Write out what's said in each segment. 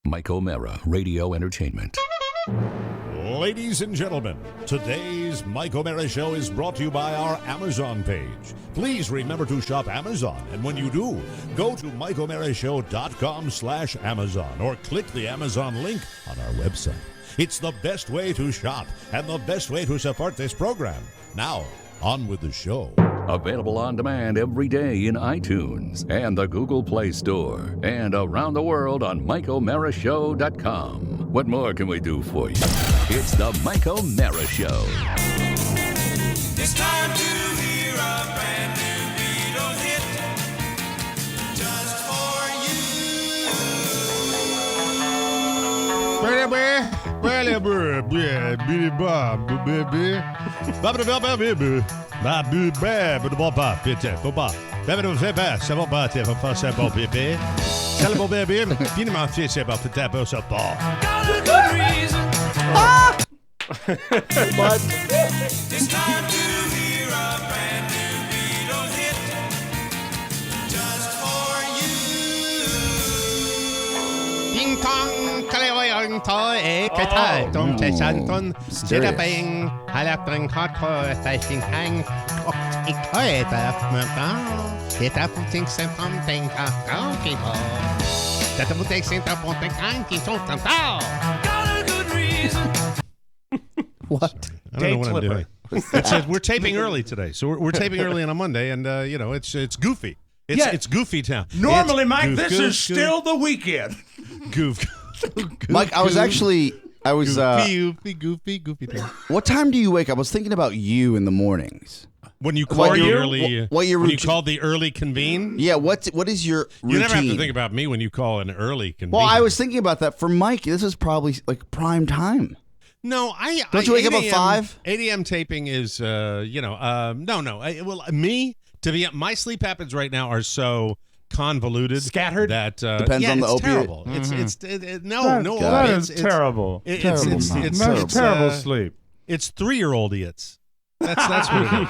Mike O'Mara, Radio Entertainment. Ladies and gentlemen, today's Mike O'Mara Show is brought to you by our Amazon page. Please remember to shop Amazon, and when you do, go to MikeO'MaraShow.com/Amazon or click the Amazon link on our website. It's the best way to shop and the best way to support this program. Now, on with the show. Available on demand every day in iTunes and the Google Play Store and around the world on MikeO'MaraShow.com. What more can we do for you? It's the Mike O'Mara Show. It's time to hear a brand new Beatle hit just for Got a good reason. But It's time to hear a brand new Beatle hit just for you. Ding tong, kalayoyong to, ekata, tom te santon, zeta bang, halapang hardcore, fasting hang, ikoi, Eta puting sentam ting kakao, Tata puting sentam ponting anti sontantao. Got a good reason. what? I don't know what I'm doing. It's we're taping early today, so we're taping early on a Monday, and it's goofy. It's goofy town. Normally, It's Mike, goof, this goof, is still the weekend. goof. Mike, I was goofy town. What time do you wake up? I was thinking about you in the mornings. When you call the early, what your when you routine- call the early convene. Yeah, what is your routine? You never have to think about me when you call an early convene. Well, I was thinking about that for Mike. This is probably like prime time. No, Don't you wake up at 5? 8 a.m. taping is, no. My sleep habits right now are so convoluted, Scattered? that Depends on the it's opiate. terrible. It's no. God. It's terrible. It's terrible sleep. It's 3-year-old idiots. That's what it is.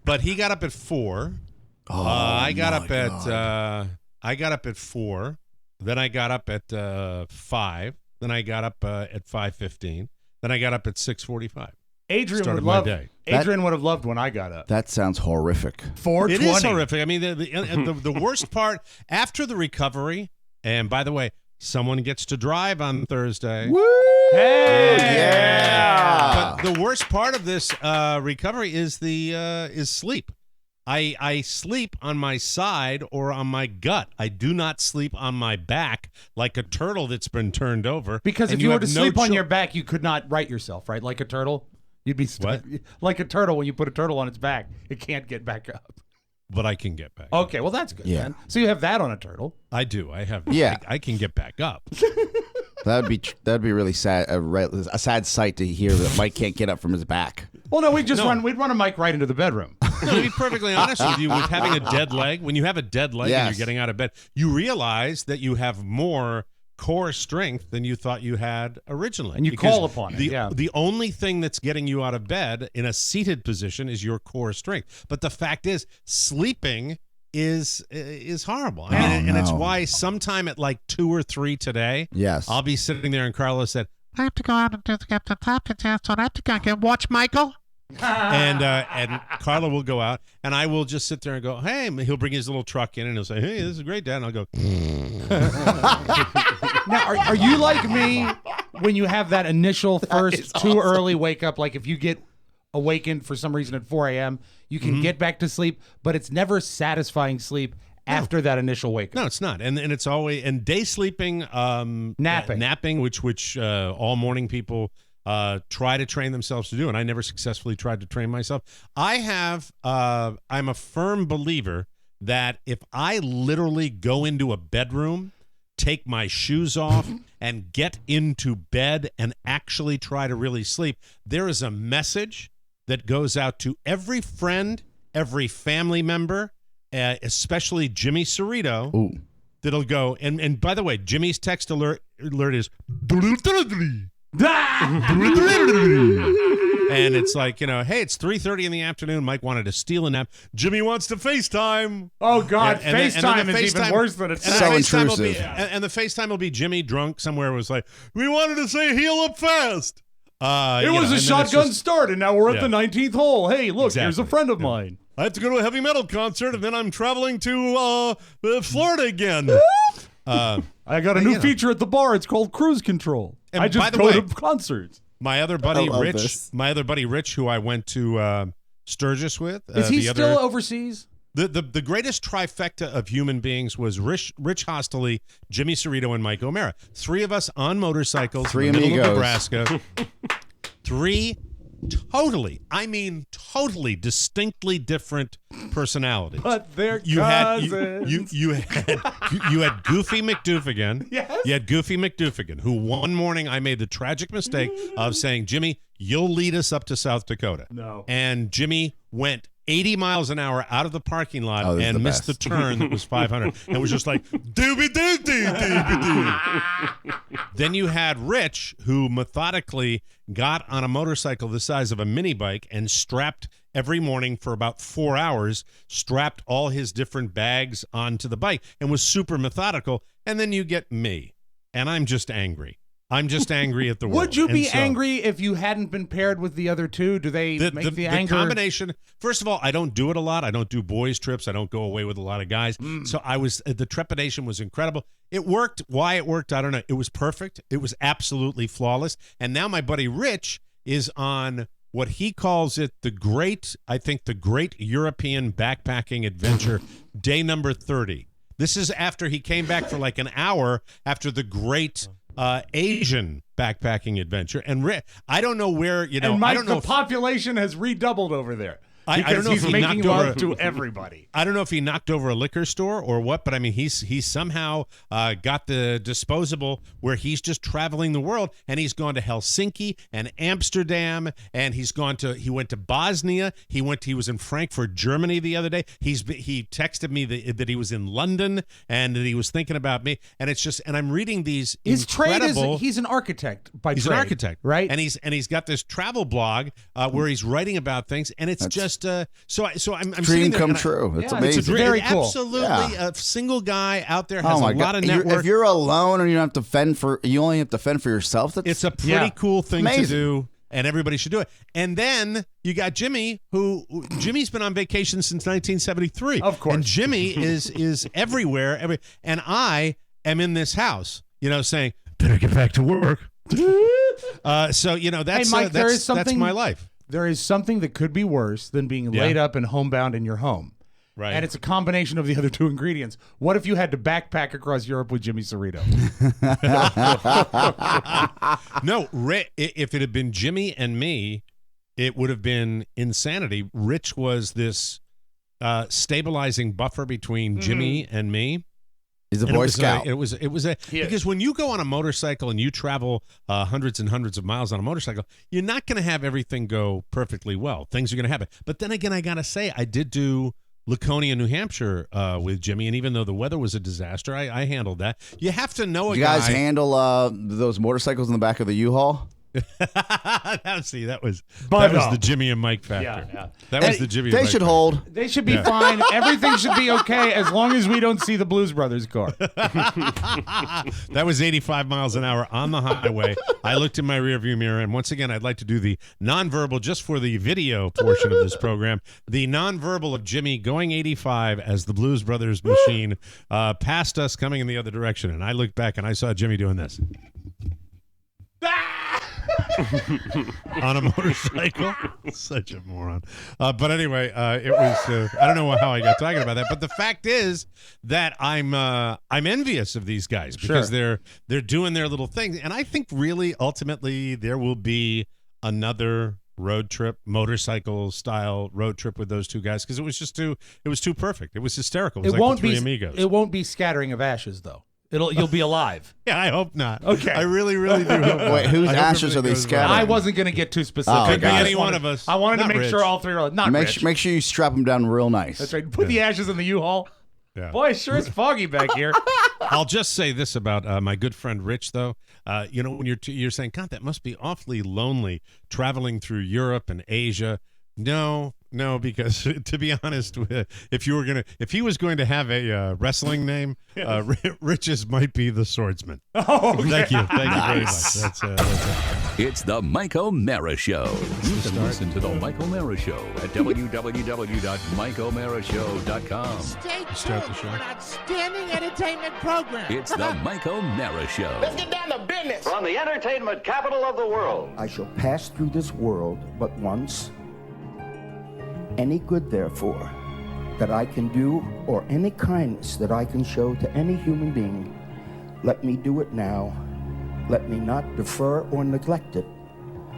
But he got up at 4. I got up at 4. Then I got up at 5. Then I got up at 5:15. Then I got up at 6:45. Adrian Started would my love. day. Adrian would have loved when I got up. That sounds horrific. 4:20. It is horrific. I mean, the worst part after the recovery. And by the way, someone gets to drive on Thursday. Woo! Hey! Yeah! But the worst part of this recovery is sleep. I sleep on my side or on my gut. I do not sleep on my back like a turtle that's been turned over. Because And if you were have to no sleep on cho- your back, you could not right yourself, right? Like a turtle. You'd be What? like a turtle. When you put a turtle on its back, it can't get back up. But I can get back. Okay, well that's good. Yeah. Man. So you have that on a turtle. I do. I have. Yeah. I can get back up. That'd be really sad. A sad sight to hear that Mike can't get up from his back. Well, no, we'd run a mic right into the bedroom. No, to be perfectly honest with you, with having a dead leg, when you have a dead leg and Yes. you're getting out of bed, you realize that you have more core strength than you thought you had originally. And you Because call upon it, yeah. The only thing that's getting you out of bed in a seated position is your core strength. But the fact is, sleeping is horrible. I mean, and it's why sometime at like 2 or 3 today, Yes. I'll be sitting there and Carlos said, I have to go out and get the top test, so I have to go and watch Michael. and Carla will go out, and I will just sit there and go, hey, and he'll bring his little truck in, and he'll say, hey, this is great, Dad. And I'll go, Now, are you like me when you have that initial first too early wake up? Like if you get awakened for some reason at 4 a.m., you can get back to sleep, but it's never satisfying sleep after that initial wake up. no, it's not. And it's always, and day sleeping, napping, which all morning people try to train themselves to do, and I never successfully tried to train myself. I'm a firm believer that if I literally go into a bedroom, take my shoes off, and get into bed and actually try to really sleep, there is a message that goes out to every friend, every family member, especially Jimmy Cerrito, Ooh. that'll go, and by the way, Jimmy's text alert is And it's like, hey, it's 3:30 in the afternoon. Mike wanted to steal a nap. Jimmy wants to FaceTime. Oh, God. And FaceTime then is even worse than it's So intrusive. And the FaceTime will be Jimmy drunk somewhere was like, we wanted to say heal up fast. It was a shotgun start, and now we're at the 19th hole. Hey, look, Exactly. here's a friend of mine. I have to go to a heavy metal concert, and then I'm traveling to Florida again. I got a new feature at the bar. It's called Cruise Control. And I just by the go way, to concerts. My other buddy love Rich, who I went to Sturgis with. Is he still overseas? The greatest trifecta of human beings was Rich Hosteley, Jimmy Cerrito, and Mike O'Mara. 3 of us on motorcycles Three in the middle of amigos. Nebraska. 3 totally distinctly different personalities. But they're you had cousins. you had Goofy McDoofigan. Yes. You had Goofy McDoofigan, who one morning I made the tragic mistake of saying, Jimmy, you'll lead us up to South Dakota. No. And Jimmy went 80 miles an hour out of the parking lot Oh, this is and the missed the best. turn that was 500 and was just like, dooby-doo-doo-doo-doo. Then you had Rich, who methodically got on a motorcycle the size of a mini bike and strapped every morning for about 4 hours, strapped all his different bags onto the bike and was super methodical. And then you get me, and I'm just angry. I'm just angry at the world. Would you be And so- angry if you hadn't been paired with the other two? Do they make the anger? combination? First of all, I don't do it a lot. I don't do boys trips. I don't go away with a lot of guys. So the trepidation was incredible. It worked. Why it worked, I don't know. It was perfect. It was absolutely flawless. And now my buddy Rich is on what he calls it the great European backpacking adventure, day number 30. This is after he came back for like an hour after the great Asian backpacking adventure. And I don't know where, And Mike, I don't know the population has redoubled over there. I don't Because know if he's he making knocked over love to everybody. I don't know if he knocked over a liquor store or what, but I mean, he's somehow got the disposable where he's just traveling the world, and he's gone to Helsinki and Amsterdam, and he went to Bosnia. He was in Frankfurt, Germany the other day. He texted me that he was in London and that he was thinking about me, and it's just, and I'm reading these His trade incredible. is he's an architect by He's trade. an architect, right? And he's got this travel blog where he's writing about things, and it's just so I'm Dream sitting there come and true. It's Yeah, amazing. it's a very cool. Absolutely, Yeah. a single guy out there Oh has my a lot God! of network. If you're alone and you don't have to fend for, you only have to fend for yourself. That's It's a pretty Yeah. cool thing to Amazing. do, and everybody should do it. And then you got Jimmy, Jimmy's been on vacation since 1973. Of course. And Jimmy is everywhere. And I am in this house, saying, better get back to work. That's Hey, Mike, there is that's something- my life. There is something that could be worse than being laid up and homebound in your home. Right. And it's a combination of the other two ingredients. What if you had to backpack across Europe with Jimmy Cerrito? No, if it had been Jimmy and me, it would have been insanity. Rich was this stabilizing buffer between Jimmy and me. he's a And Boy it was Scout. Because when you go on a motorcycle and you travel hundreds and hundreds of miles on a motorcycle, you're not going to have everything go perfectly well. Things are going to happen. But then again, I got to say, I did do Laconia, New Hampshire with Jimmy, and even though the weather was a disaster, I handled that. You have to know a you guys guy. handle those motorcycles in the back of the U-Haul? that was But the Jimmy and Mike factor. Yeah. That was the Jimmy. They and Mike should factor. hold. They should be fine. Everything should be okay as long as we don't see the Blues Brothers car. That was 85 miles an hour on the highway. I looked in my rearview mirror, and once again, I'd like to do the nonverbal just for the video portion of this program. The nonverbal of Jimmy going 85 as the Blues Brothers machine passed us coming in the other direction. And I looked back and I saw Jimmy doing this. On a motorcycle. Such a moron. But anyway, it was I don't know how I got talking about that, but the fact is that I'm envious of these guys because they're doing their little things, and I think really ultimately there will be another road trip, motorcycle style road trip with those two guys, because it was too perfect. It was hysterical. It was like the Three Amigos. It won't be scattering of ashes though. You'll be alive. Yeah, I hope not. Okay. I really, really do hope not. Wait, whose I hope ashes are they everything goes scattering? well. I wasn't going to get too specific. Oh, Could be got any it. one of us. I wanted to Not make Rich. sure all three are not Rich. Make sure you strap them down real nice. That's right. Put the ashes in the U-Haul. Yeah. Boy, it sure is foggy back here. I'll just say this about my good friend Rich, though. When you're saying, God, that must be awfully lonely traveling through Europe and Asia. No, because to be honest, if he was going to have a wrestling name, Rich's might be the Swordsman. Oh, okay. Thank you very much. That's it. It's the Mike O'Mara Show. You can listen to the Mike O'Mara Show at www.mikeomarashow.com. Stay Start the tuned show. for an outstanding entertainment program. It's the Mike O'Mara Show. Let's get down to business. From the entertainment capital of the world. I shall pass through this world but once. Any good, therefore, that I can do, or any kindness that I can show to any human being, let me do it now. Let me not defer or neglect it,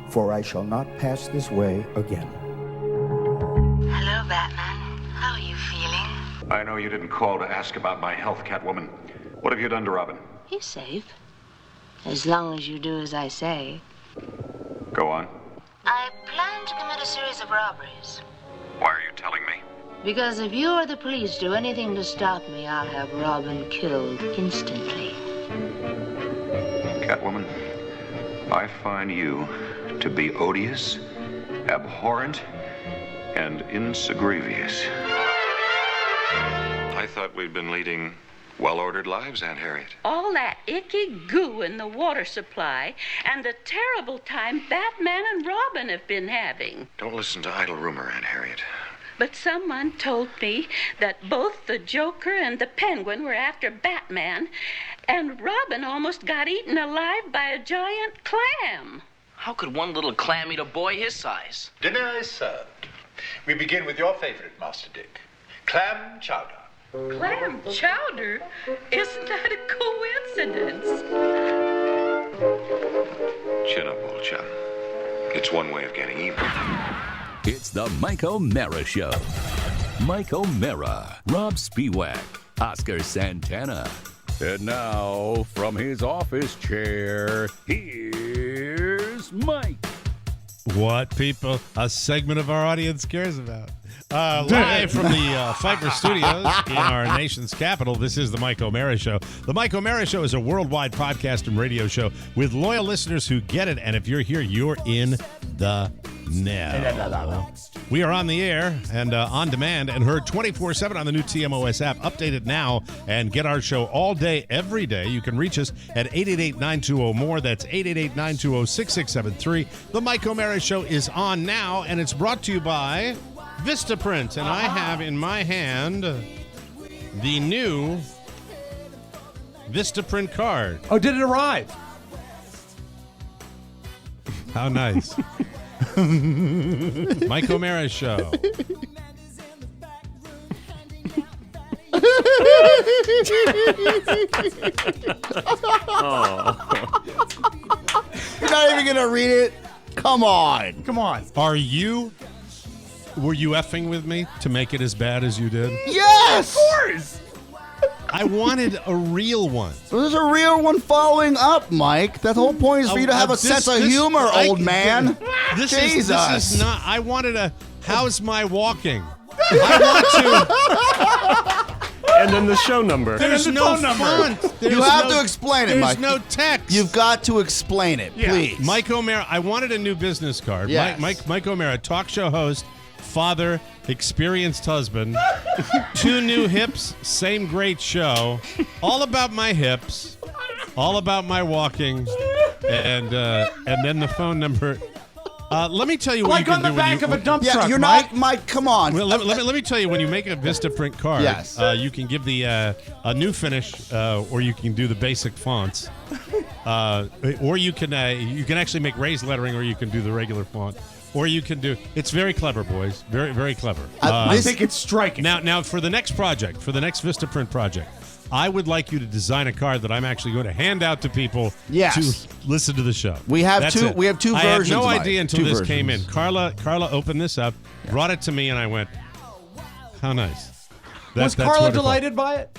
for I shall not pass this way again. Hello, Batman. How are you feeling? I know you didn't call to ask about my health, Catwoman. What have you done to Robin? He's safe. As long as you do as I say. Go on. I plan to commit a series of robberies. Why are you telling me? Because if you or the police do anything to stop me, I'll have Robin killed instantly. Catwoman, I find you to be odious, abhorrent, and insagrivious. I thought we'd been leading well-ordered lives, Aunt Harriet. All that icky goo in the water supply and the terrible time Batman and Robin have been having. Don't listen to idle rumor, Aunt Harriet. But someone told me that both the Joker and the Penguin were after Batman, and Robin almost got eaten alive by a giant clam. How could one little clam eat a boy his size? Dinner is served. We begin with your favorite, Master Dick. Clam chowder. Clam chowder? Isn't that a coincidence? Chin up, old chum. It's one way of getting even. It's the Mike O'Mara Show. Mike O'Mara, Rob Spiewak, Oscar Santana. And now, from his office chair, here's Mike. What people a segment of our audience cares about. Live from the Pfeiffer Studios in our nation's capital, this is the Mike O'Mara Show. The Mike O'Mara Show is a worldwide podcast and radio show with loyal listeners who get it. And if you're here, you're in the know. We are on the air and on demand and heard 24/7 on the new TMOS app. Update it now and get our show all day, every day. You can reach us at 888-920-MORE. That's 888-920-6673. The Mike O'Mara Show is on now, and it's brought to you by Vistaprint. And I have in my hand the new Vistaprint card. Oh, did it arrive? How nice. Mike O'Mara Show. You're not even going to read it? Come on. Come on. Were you effing with me to make it as bad as you did? Yes! Of course! I wanted a real one. So there's a real one following up, Mike. The whole point is for you to have a sense of humor, old man. This Jesus. is not. I wanted a. How's my walking? I want to. And then the show number. There's no font. You have to explain it, Mike. There's no text. You've got to explain it, please. Mike O'Mara. I wanted a new business card. Yes. Mike O'Mara, talk show host, father, experienced husband, 2 new hips, same great show, all about my hips, all about my walking, and then the phone number. Let me tell you what like you can on the do back of a dump truck, you're Mike. not, Mike, come on. Well, let me tell you, when you make a Vistaprint card, Yes. You can give the a new finish, or you can do the basic fonts, or you can actually make raised lettering, or you can do the regular font. Or you can do. It's very clever, boys. Very, very clever. I think it's striking. Now, for the next project, for the next Vistaprint project, I would like you to design a card that I'm actually going to hand out to people to listen to the show. We have That's two. it. We have two I versions. had no Mike. idea until Two this versions. came in. Carla opened this up, brought it to me, and I went, "How nice." Was that's Carla wonderful. delighted by it?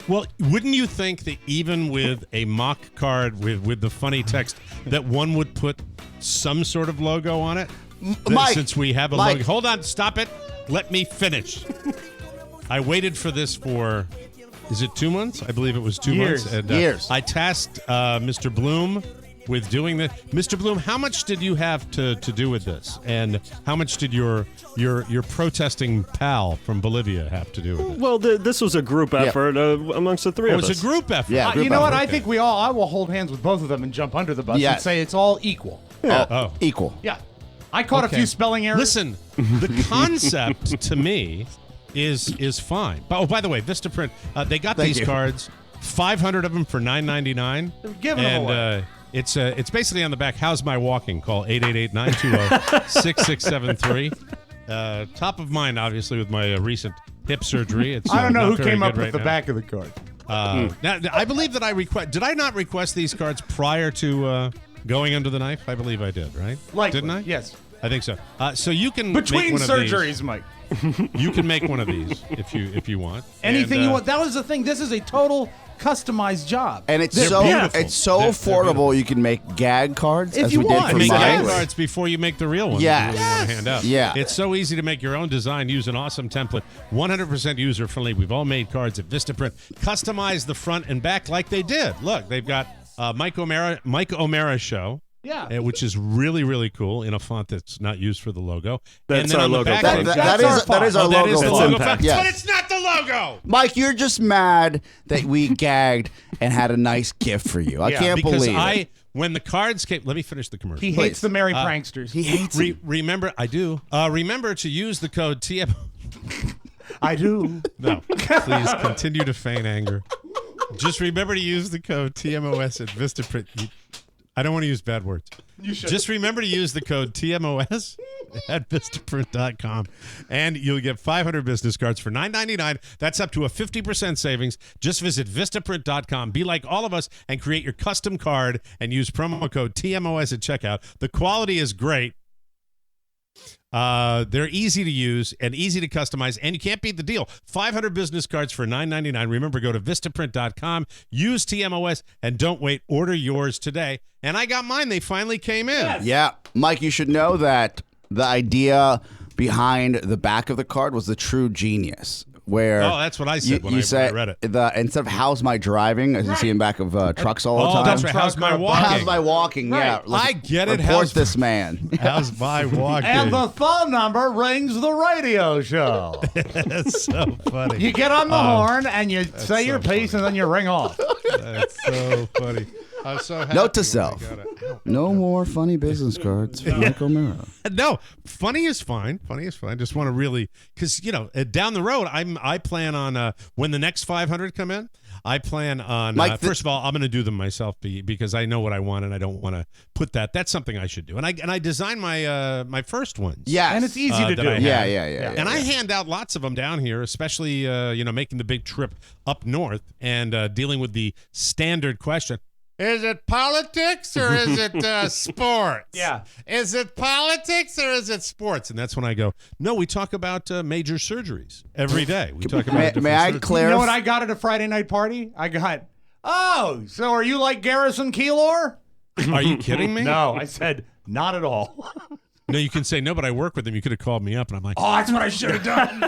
Well, wouldn't you think that even with a mock card with the funny text, that one would put some sort of logo on it? Mike, Since we have a Mike. logo. Hold on, stop it. Let me finish. I waited for this for Is it 2 months? I believe it was 2 Years. months. And, Years. I tasked Mr. Bloom with doing this. Mr. Bloom, how much did you have to do with this? And how much did your protesting pal from Bolivia have to do with it? Well, this was a group effort amongst the three of us. It's a group effort. Yeah, You know what? I think I will hold hands with both of them and jump under the bus and say it's all equal. Equal. Yeah. I caught a few spelling errors. Listen, the concept to me is fine. Oh, by the way, Vistaprint, they got these cards, 500 of them for $9.99. They're giving them away. It's basically on the back. How's my walking? Call 888-920-6673. Top of mind, obviously, with my recent hip surgery. It's I don't know not who very came good up with right the now. back of the card. Now, I believe that did I not request these cards prior to going under the knife? I believe I did, right? Likely, didn't I? yes. I think so. So you can Between make one surgeries, of Mike. you can make one of these if you want. Anything you want. That was the thing. This is a total customized job. And it's They're so beautiful. it's so They're affordable. You can make gag cards If as you we want. did for Make gag mine. cards before you make the real one. Yes. You really want to hand out. Yeah. It's so easy to make your own design. Use an awesome template. 100% user friendly. We've all made cards at Vistaprint. Customize the front and back like they did. Look, they've got Mike O'Mara show. Yeah. Which is really, really cool in a font that's not used for the logo. That's and then our on the logo back, font. That is our logo the font. logo Impact. font. Yes. But it's not the logo. Mike, you're just mad that we gagged and had a nice gift for you. I can't because believe it. when the cards came, let me finish the commercial. He hates the merry pranksters. He hates it. Remember, I do. Remember to use the code TM. I do. No, please continue to feign anger. Just remember to use the code TMOS at Vistaprint. I don't want to use bad words. You should. Just remember to use the code TMOS at Vistaprint.com, and you'll get 500 business cards for $9.99. That's up to a 50% savings. Just visit Vistaprint.com. Be like all of us and create your custom card and use promo code TMOS at checkout. The quality is great. They're easy to use and easy to customize, and you can't beat the deal. 500 business cards for $9.99. Remember, go to Vistaprint.com, use TMOS, and don't wait. Order yours today. And I got mine. They finally came in. Yes. Yeah. Mike, you should know that the idea behind the back of the card was the true genius. Where that's what I said when I read it. Instead of "How's my driving," as you see in back of trucks all the time. That's right. How's my walking? How's my walking? Right. Yeah, I get it. Report How's this man. How's my walking? And the phone number rings the radio show. That's so funny. You get on the horn and you say your piece and then you ring off. That's so funny. I'm so happy. Note to when I self: got it. no more funny business cards for Mike O'Mara. No, funny is fine. Funny is fine. I just want to really, because down the road, I plan on when the next 500 come in. I plan on first of all, I'm going to do them myself because I know what I want and I don't want to put that. That's something I should do. And I design my my first ones. Yeah, and it's easy to do. Yeah. And I hand out lots of them down here, especially making the big trip up north and dealing with the standard question. Is it politics or is it sports? Yeah. Is it politics or is it sports? And that's when I go, no, we talk about major surgeries every day. We talk about May I You clarify? know what I got at a Friday night party? I got, so are you like Garrison Keillor? Are you kidding me? No, I said, not at all. No, you can say, no, but I work with him. You could have called me up, and I'm like, Oh, that's what I should have done.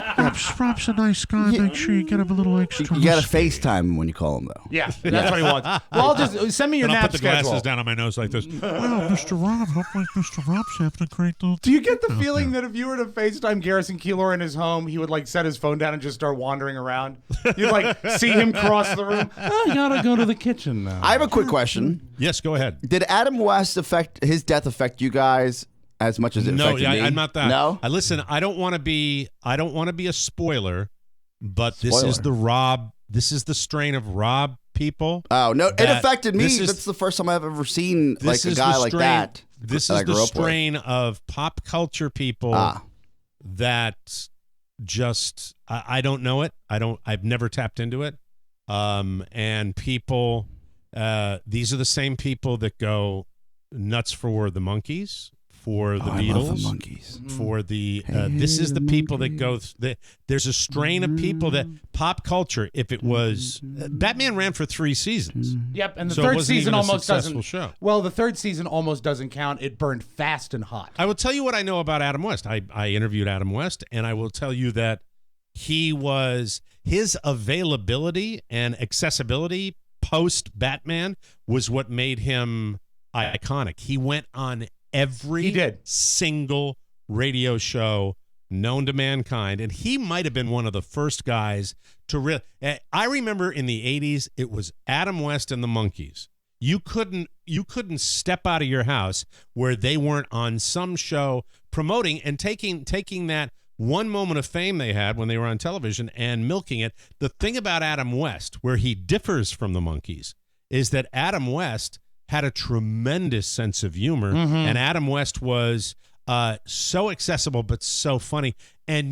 Rob's a nice guy. Make sure you get him a little extra. You got to FaceTime him when you call him, though. Yeah, that's what he wants. Well, I'll just send me your and I'll nap put the schedule. glasses down on my nose like this. Well, Mr. Rob, hope like Mr. Rob's having a great little. Do you get the feeling that if you were to FaceTime Garrison Keillor in his home, he would like set his phone down and just start wandering around? You'd like see him cross the room. Oh, I gotta go to the kitchen now. I have a quick question. Yes, go ahead. Did Adam West his death affect you guys as much as it affected me? I'm not that. No? Listen, I don't want to be a spoiler, but this is the strain of Rob people. Oh, no, it affected me. This That's the first time I've ever seen like a guy like that. This is the strain of pop culture people that just I don't know it. I've never tapped into it. And people these are the same people that go nuts for the Monkees, for the Beatles, I love the Monkees. for the this is the people that go there's a strain of people that pop culture. If it was Batman ran for 3 seasons. Yep, and the So it third wasn't season even a almost successful doesn't. show. Well, the third season almost doesn't count. It burned fast and hot. I will tell you what I know about Adam West. I interviewed Adam West, and I will tell you that he was his availability and accessibility post Batman was what made him iconic. He went on every single radio show known to mankind, and he might have been one of the first guys to really. I remember in the 80s, it was Adam West and the Monkees. You couldn't step out of your house where they weren't on some show promoting and taking that one moment of fame they had when they were on television and milking it. The thing about Adam West, where he differs from the Monkees, is that Adam West had a tremendous sense of humor, and Adam West was so accessible but so funny, and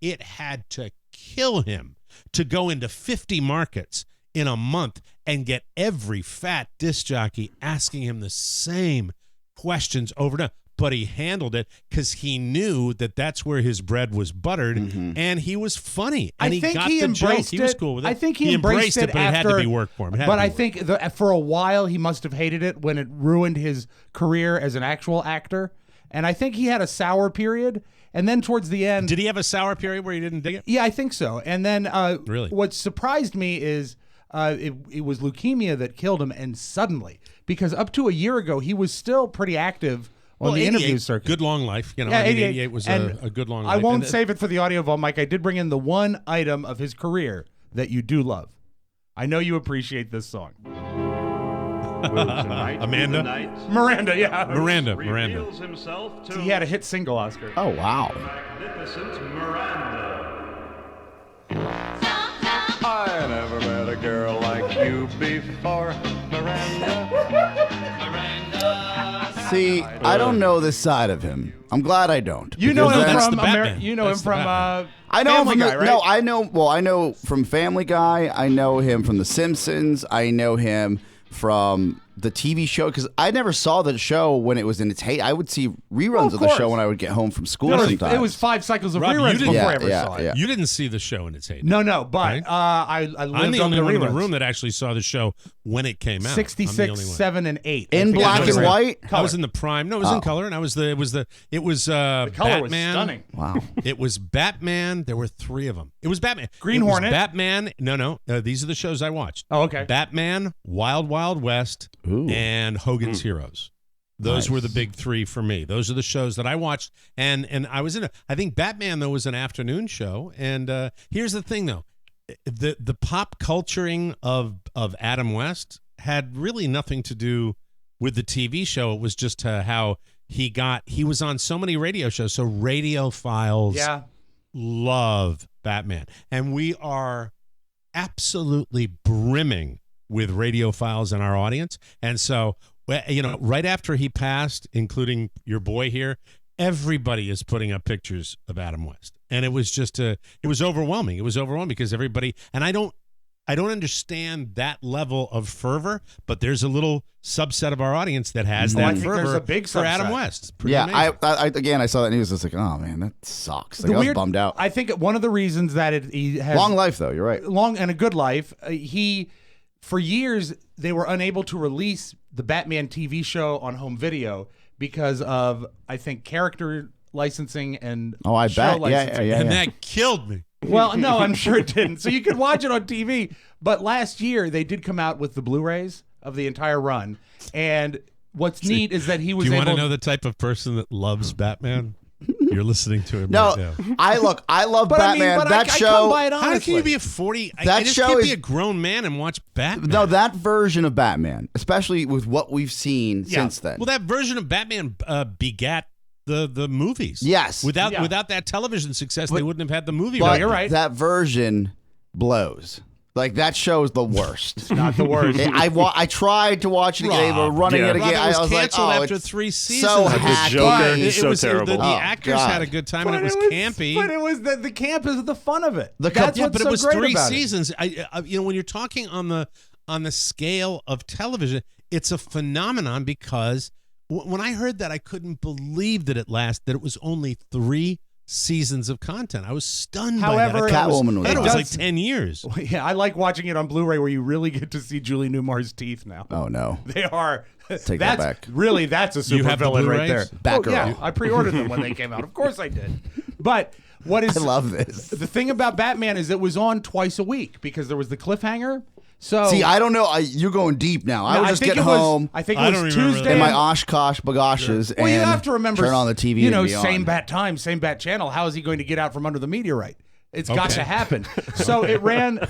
it had to kill him to go into 50 markets in a month and get every fat disc jockey asking him the same questions over and over. But he handled it because he knew that that's where his bread was buttered, and he was funny. And I think got he the embraced joke. it. He was cool with it. I think he embraced it, but it had to be work for him. But I think for a while he must have hated it when it ruined his career as an actual actor. And I think he had a sour period. And then towards the end, did he have a sour period where he didn't dig it? Yeah, I think so. And then really, what surprised me is it was leukemia that killed him, and suddenly, because up to a year ago he was still pretty active on the interview circuit. Good long life. Yeah, 88 was a good long life. I won't save it for the audio vault, Mike. I did bring in the one item of his career that you do love. I know you appreciate this song. Amanda? Miranda, yeah. Miranda. So he had a hit single, Oscar. Oh, wow. Magnificent Miranda. I never met a girl like you before, Miranda. See, I don't know this side of him. I'm glad I don't. You know him from I know Family him from Guy, right? No, I know from Family Guy. I know him from The Simpsons. I know him from the TV show, because I never saw the show when it was in its heyday. I would see reruns of the show when I would get home from school sometimes. It was 5 cycles of Rob, reruns before I ever saw it. You didn't see the show in its heyday. No, but right? I lived I'm the on only one in the reruns. room that actually saw the show when it came out. 66, 7, and 8. In black and white? I was in the prime. No, it was in color, and it was color Batman. was stunning. Wow. It was Batman. There were 3 of them. It was Batman. Green it was Hornet? Batman. No. These are the shows I watched. Oh, okay. Batman, Wild Wild West, and Hogan's Heroes. Those were the big 3 for me. Those are the shows that I watched, and I was in I think Batman, though, was an afternoon show. And here's the thing, though. The pop culturing of Adam West had really nothing to do with the TV show. It was just how he was on so many radio shows. So radiophiles love Batman. And we are absolutely brimming with radiophiles in our audience. And so, right after he passed, including your boy here, everybody is putting up pictures of Adam West. And it was just it was overwhelming. It was overwhelming because everybody, and I don't understand that level of fervor, but there's a little subset of our audience that has that fervor there's a big for Adam subset. West. It's pretty Yeah, amazing. I saw that news. I was like, oh man, that sucks. Like, I was bummed out. I think one of the reasons that he has Long life, though. You're right. long and a good life. For years they were unable to release the Batman TV show on home video because of, I think, character licensing and I show bet. licensing. Yeah. And that killed me. Well, no, I'm sure it didn't. So you could watch it on TV. But last year they did come out with the Blu-rays of the entire run. And what's neat is that he was Do you able want to know the type of person that loves Batman? You're listening to him No, right now. I love But I mean, Batman. but that I show. come by it How can honestly. you be a 40? I That just show can't is- be a grown man and watch Batman. No, that version of Batman, especially with what we've seen since then. Well, that version of Batman begat the movies. Yes. Without that television success, they wouldn't have had the movie. But right. you're right. That version blows. Like, that show is the worst. It's not the worst. I tried to watch it again. They were running it again. Rob, it was I was like, canceled oh, after it's 3 seasons. so Like hacky. the Joker, he's It so was terrible. The actors God. had a good time, and it was campy. But it was the camp is the fun of it. That's But what's it so was great 3 about it. seasons. When you're talking on the scale of television, it's a phenomenon because when I heard that, I couldn't believe that it was only 3 seasons of content. I was stunned However, by that. Catwoman was It on. was like 10 years. Yeah, I like watching it on Blu-ray where you really get to see Julie Newmar's teeth now. Oh, no. They are. Take that back. Really, that's a You super have the villain right there. Blu-rays? Oh, yeah, I pre-ordered them when they came out. Of course I did. But What is? I love this. The thing about Batman is it was on twice a week because there was the cliffhanger. So see, I don't know. You're going deep now. I was just getting home. I think it was Tuesday. In my Oshkosh bagoshes. Well, you have to remember. Turn on the TV. You know, and same bat time, same bat channel. How is he going to get out from under the meteorite? It's got to happen. So it ran.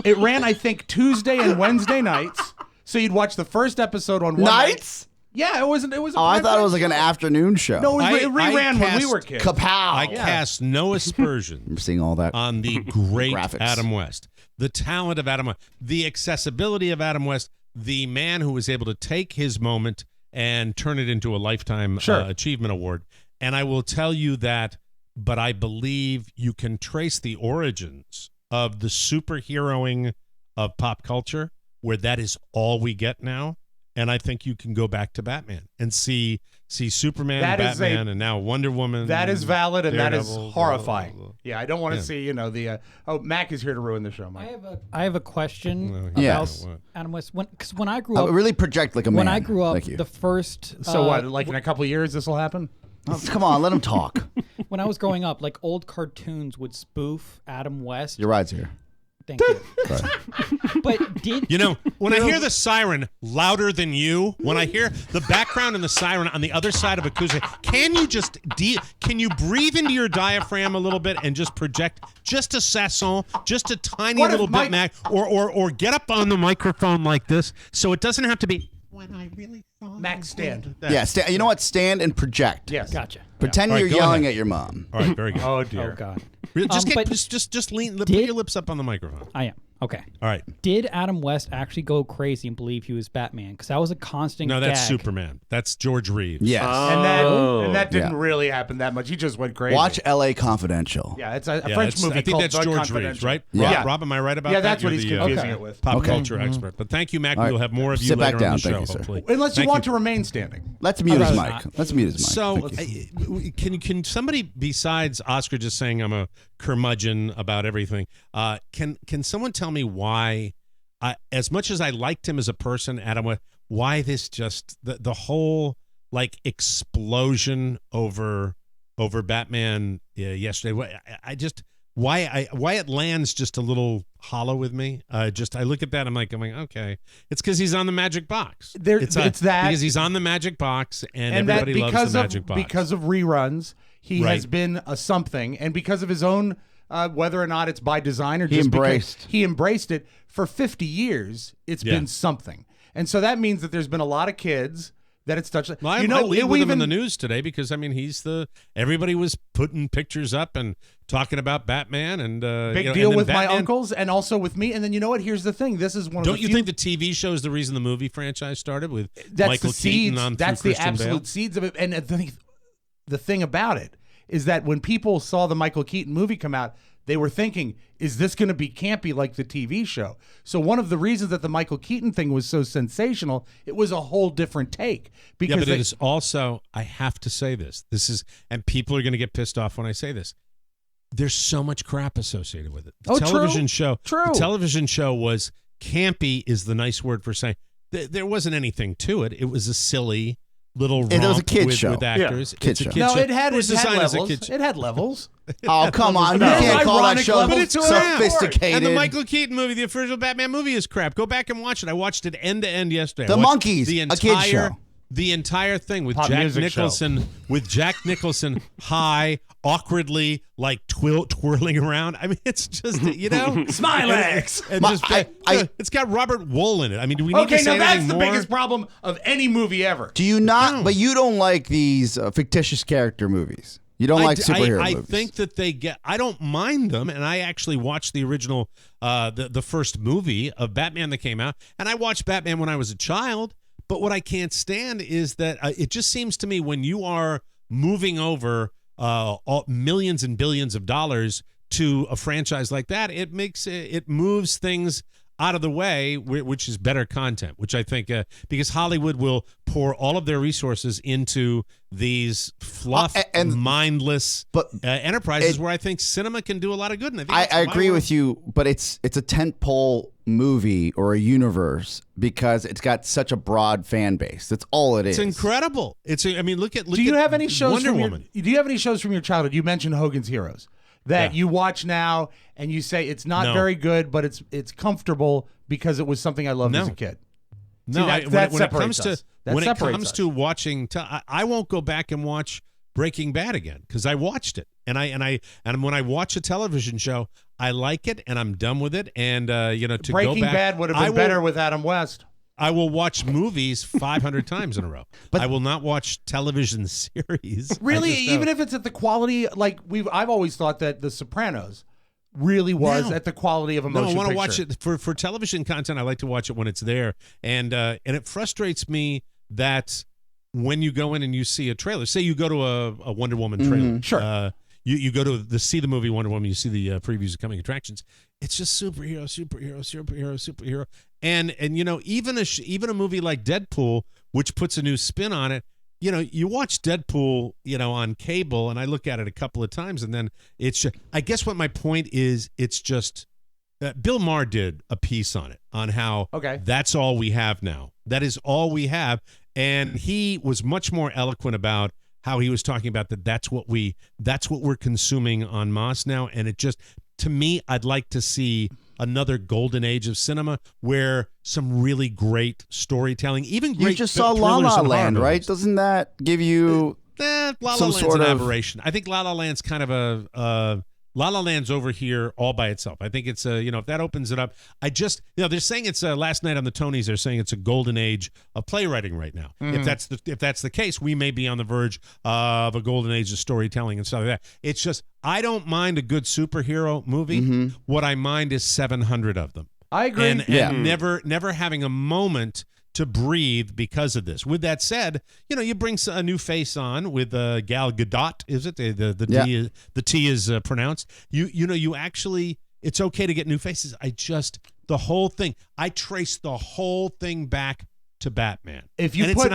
I think Tuesday and Wednesday nights. So you'd watch the first episode on one nights. Yeah, it wasn't. It was. I thought it was like an afternoon show. No, it reran when we were kids. Kapow! I cast no aspersions. I'm seeing all that on the great graphics. Adam West, the talent of Adam West, the accessibility of Adam West, the man who was able to take his moment and turn it into a lifetime achievement award. And I will tell you that, but I believe you can trace the origins of the superheroing of pop culture, where that is all we get now. And I think you can go back to Batman and see Superman, Batman, and now Wonder Woman. That is valid, and that is Daredevil, horrifying. blah, blah, blah. Yeah, I don't want to see, the... Mac is here to ruin the show, Mike. I have a question Yes. about Adam West. Because when I grew up... really project like a man. When I grew up, Thank you. the first... So what, like in a couple of years this will happen? Oh, come on, let him talk. When I was growing up, like old cartoons would spoof Adam West. Your ride's here. Thank you. But when I hear the siren louder than you, when I hear the background and the siren on the other side of acoustic, can you breathe into your diaphragm a little bit and just project just a sesson, just a tiny little bit, Mac, or get up on the microphone like this, so it doesn't have to be. When I really saw Mac, stand. Yeah, you know what? Stand and project. Yes, gotcha. Pretend Yeah. you're All right, go yelling ahead. at your mom. All right, very good. Oh dear. Oh God. Just lean. Put your lips up on the microphone. I am. Okay. All right. Did Adam West actually go crazy and believe he was Batman? Because that was a constant No, that's gag. Superman. That's George Reeves. Yes. And that didn't really happen that much. He just went crazy. Watch L.A. Confidential. Yeah, it's a French movie I think called that's The George Confidential. Reeves, right? Yeah. Rob, am I right about that? Yeah, that's what You're he's the, confusing it with. Pop culture expert. But thank you, Mac. All right. We'll have more of you Sit later back down. on the show, Thank you, sir. hopefully. Unless you Thank want to remain standing. Let's mute his Okay. mic. Let's mute his mic. So, Thank you. can somebody besides Oscar just saying I'm a curmudgeon about everything? Can someone tell me why? As much as I liked him as a person, Adam, why this just the whole like explosion over Batman yesterday? Why it lands just a little hollow with me. I look at that, I'm like, okay, it's because he's on the magic box. It's that because he's on the magic box, and everybody loves the magic box because of reruns. He has been a something, and because of his own. Whether or not it's by design or just because he embraced it for 50 years, it's been something. And so that means that there's been a lot of kids that it's touched. Well, I lead with him in the news today because everybody was putting pictures up and talking about Batman and big deal with Batman, my uncles and also with me. And then you know what? Here's the thing. This is one. Don't you think the TV show is the reason the movie franchise started with that's Michael the seeds, Keaton on that's through the Christian absolute Bale? seeds of it. And the thing about it is that when people saw the Michael Keaton movie come out, they were thinking, is this going to be campy like the TV show? So one of the reasons that the Michael Keaton thing was so sensational, it was a whole different take. Because it is also, I have to say this is, and people are going to get pissed off when I say this, there's so much crap associated with it. The television show was campy is the nice word for saying. There wasn't anything to it. It was a silly little romp it was a kid's show. With actors. Yeah. It's a Kid kid no, show. it had levels. It had levels. Oh, come on. You can't call that show but it's sophisticated. And the Michael Keaton movie, the official Batman movie, is crap. Go back and watch it. I watched it end to end yesterday. The Monkeys, a kid's show. The entire thing with Pop Jack Nicholson high, awkwardly like twirling around. I mean, it's just Smilex. It's got Robert Wool in it. I mean, do we need to say now that's anything the more? biggest problem of any movie ever. Do you not? No. But you don't like these fictitious character movies. You don't like superhero movies. I think that I don't mind them, and I actually watched the original, the first movie of Batman that came out, and I watched Batman when I was a child. But what I can't stand is that it just seems to me when you are moving over millions and billions of dollars to a franchise like that, it moves things out of the way, which is better content, which I think because Hollywood will pour all of their resources into these fluff and mindless enterprises where I think cinema can do a lot of good. And I agree with you, but it's a tentpole movie or a universe because it's got such a broad fan base. That's all it is. It's incredible. Look at do you have any shows Wonder from Woman. do you have any shows from your childhood? You mentioned Hogan's Heroes that you watch now and you say it's not very good, but it's comfortable because it was something I loved as a kid. No, See, that when it comes to when it comes to watching, I won't go back and watch Breaking Bad again because I watched it, and when I watch a television show, I like it, and I'm done with it. And to Breaking go back, Bad would have been better with Adam West. I will watch movies 500 times in a row, but I will not watch television series. Really, even if it's at the quality I've always thought that The Sopranos really was at the quality of a motion No, I want to picture. watch it for television content. I like to watch it when it's there, and it frustrates me that when you go in and you see a trailer, say you go to a Wonder Woman trailer, sure. You go to see the movie Wonder Woman, you see the previews of coming attractions. It's just superhero, and even a movie like Deadpool, which puts a new spin on it. You watch Deadpool, on cable, and I look at it a couple of times, and then it's just, I guess what my point is, it's just Bill Maher did a piece on it, on how that's all we have now. That is all we have. And he was much more eloquent about how he was talking about that's what we're consuming en masse now. And it just, to me, I'd like to see another golden age of cinema where some really great storytelling, even great. You just saw La La Land, right? Doesn't that give you La La some Land's sort an of aberration? I think La La Land's kind of La La Land's over here all by itself. I think it's if that opens it up, they're saying it's last night on the Tonys. They're saying it's a golden age of playwriting right now. Mm-hmm. If that's the case, we may be on the verge of a golden age of storytelling and stuff like that. It's just I don't mind a good superhero movie. Mm-hmm. What I mind is 700 of them. I agree. And never having a moment to breathe because of this. With that said, you bring a new face on with Gal Gadot. Is it the T is pronounced? You actually, it's okay to get new faces. The whole thing. I trace the whole thing back to Batman. If you put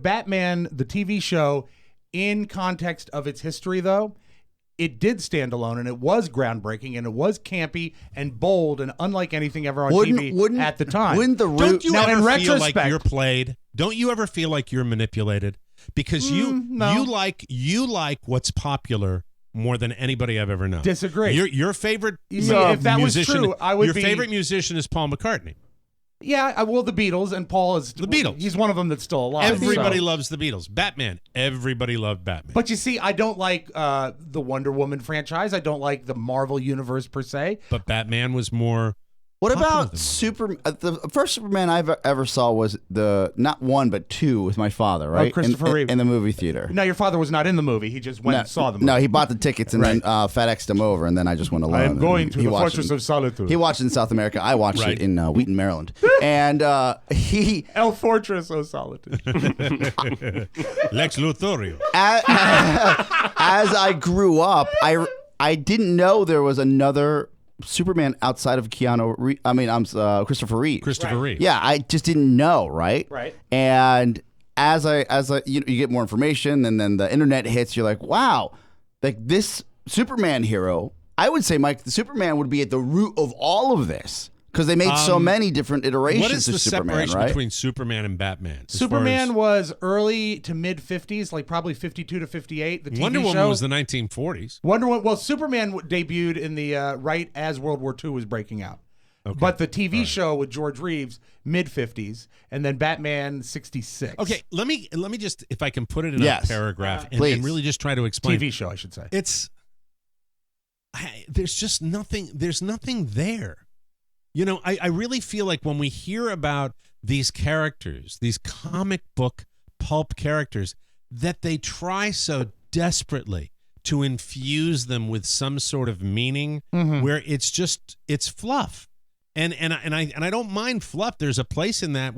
Batman the TV show in context of its history, though, it did stand alone, and it was groundbreaking, and it was campy and bold, and unlike anything ever on TV at the time. Don't you ever feel like you're played? Don't you ever feel like you're manipulated? Because you like what's popular more than anybody I've ever known. Disagree. Your favorite if that musician, was true, I would your favorite musician is Paul McCartney. Yeah, the Beatles, and Paul is the Beatles. He's one of them that's still alive. Everybody loves the Beatles. Batman. Everybody loved Batman. But you see, I don't like the Wonder Woman franchise. I don't like the Marvel universe per se. But Batman was more. What about the first Superman I ever saw was not one but two with my father, right? Christopher Reeve in the movie theater. No, your father was not in the movie. He just went and saw the movie. No, he bought the tickets and then FedExed them over, and then I just went alone. I am going to the Fortress of Solitude. He watched it in South America. I watched it in Wheaton, Maryland, and El Fortress of Solitude. Lex Luthor. As I grew up, I didn't know there was another Superman outside of Christopher Reeve. Christopher Reeve. Yeah, I just didn't know, right? Right. And as you get more information, and then the internet hits, you're like, wow, like this Superman hero. I would say, Mike, the Superman would be at the root of all of this because they made so many different iterations what is of the Superman, separation right? between Superman and Batman? Superman was early to mid 50s, like probably 52 to 58. The TV Wonder Woman show was the 1940s. Wonder Woman. Well, Superman debuted in the right as World War II was breaking out. Okay. But the TV show with George Reeves, mid 50s, and then Batman 66. Okay, let me just, if I can put it in a paragraph and really just try to explain. TV show, I should say. There's just nothing. There's nothing there. I really feel like when we hear about these characters, these comic book pulp characters, that they try so desperately to infuse them with some sort of meaning where it's fluff. And I don't mind fluff. There's a place in that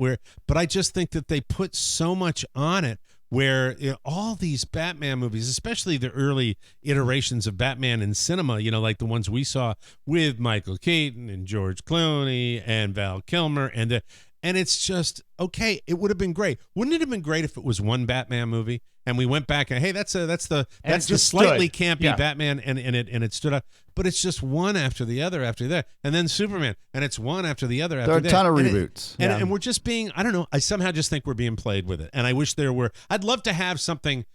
but I just think that they put so much on it where all these Batman movies, especially the early iterations of Batman in cinema, like the ones we saw with Michael Keaton and George Clooney and Val Kilmer, and it's just, okay, it would have been great. Wouldn't it have been great if it was one Batman movie and we went back and, hey, that's the slightly campy Batman and it stood up, but it's just one after the other after that, and then Superman, and it's one after the other after that. There are a ton of reboots. And we're just being, I don't know, I somehow just think we're being played with it, and I wish there were. I'd love to have something.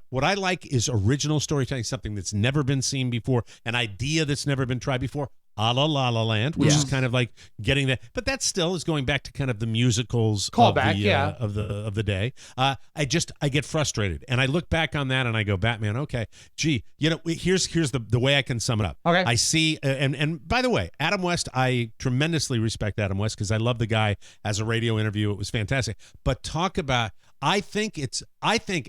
What I like is original storytelling, something that's never been seen before, an idea that's never been tried before. A la La La Land, which is kind of like getting that, but that still is going back to kind of the musicals of the day. I get frustrated, and I look back on that and I go, Batman, okay, gee, here's the way I can sum it up. Okay, I see, and by the way, Adam West, I tremendously respect Adam West because I love the guy as a radio interview. It was fantastic, but talk about. I think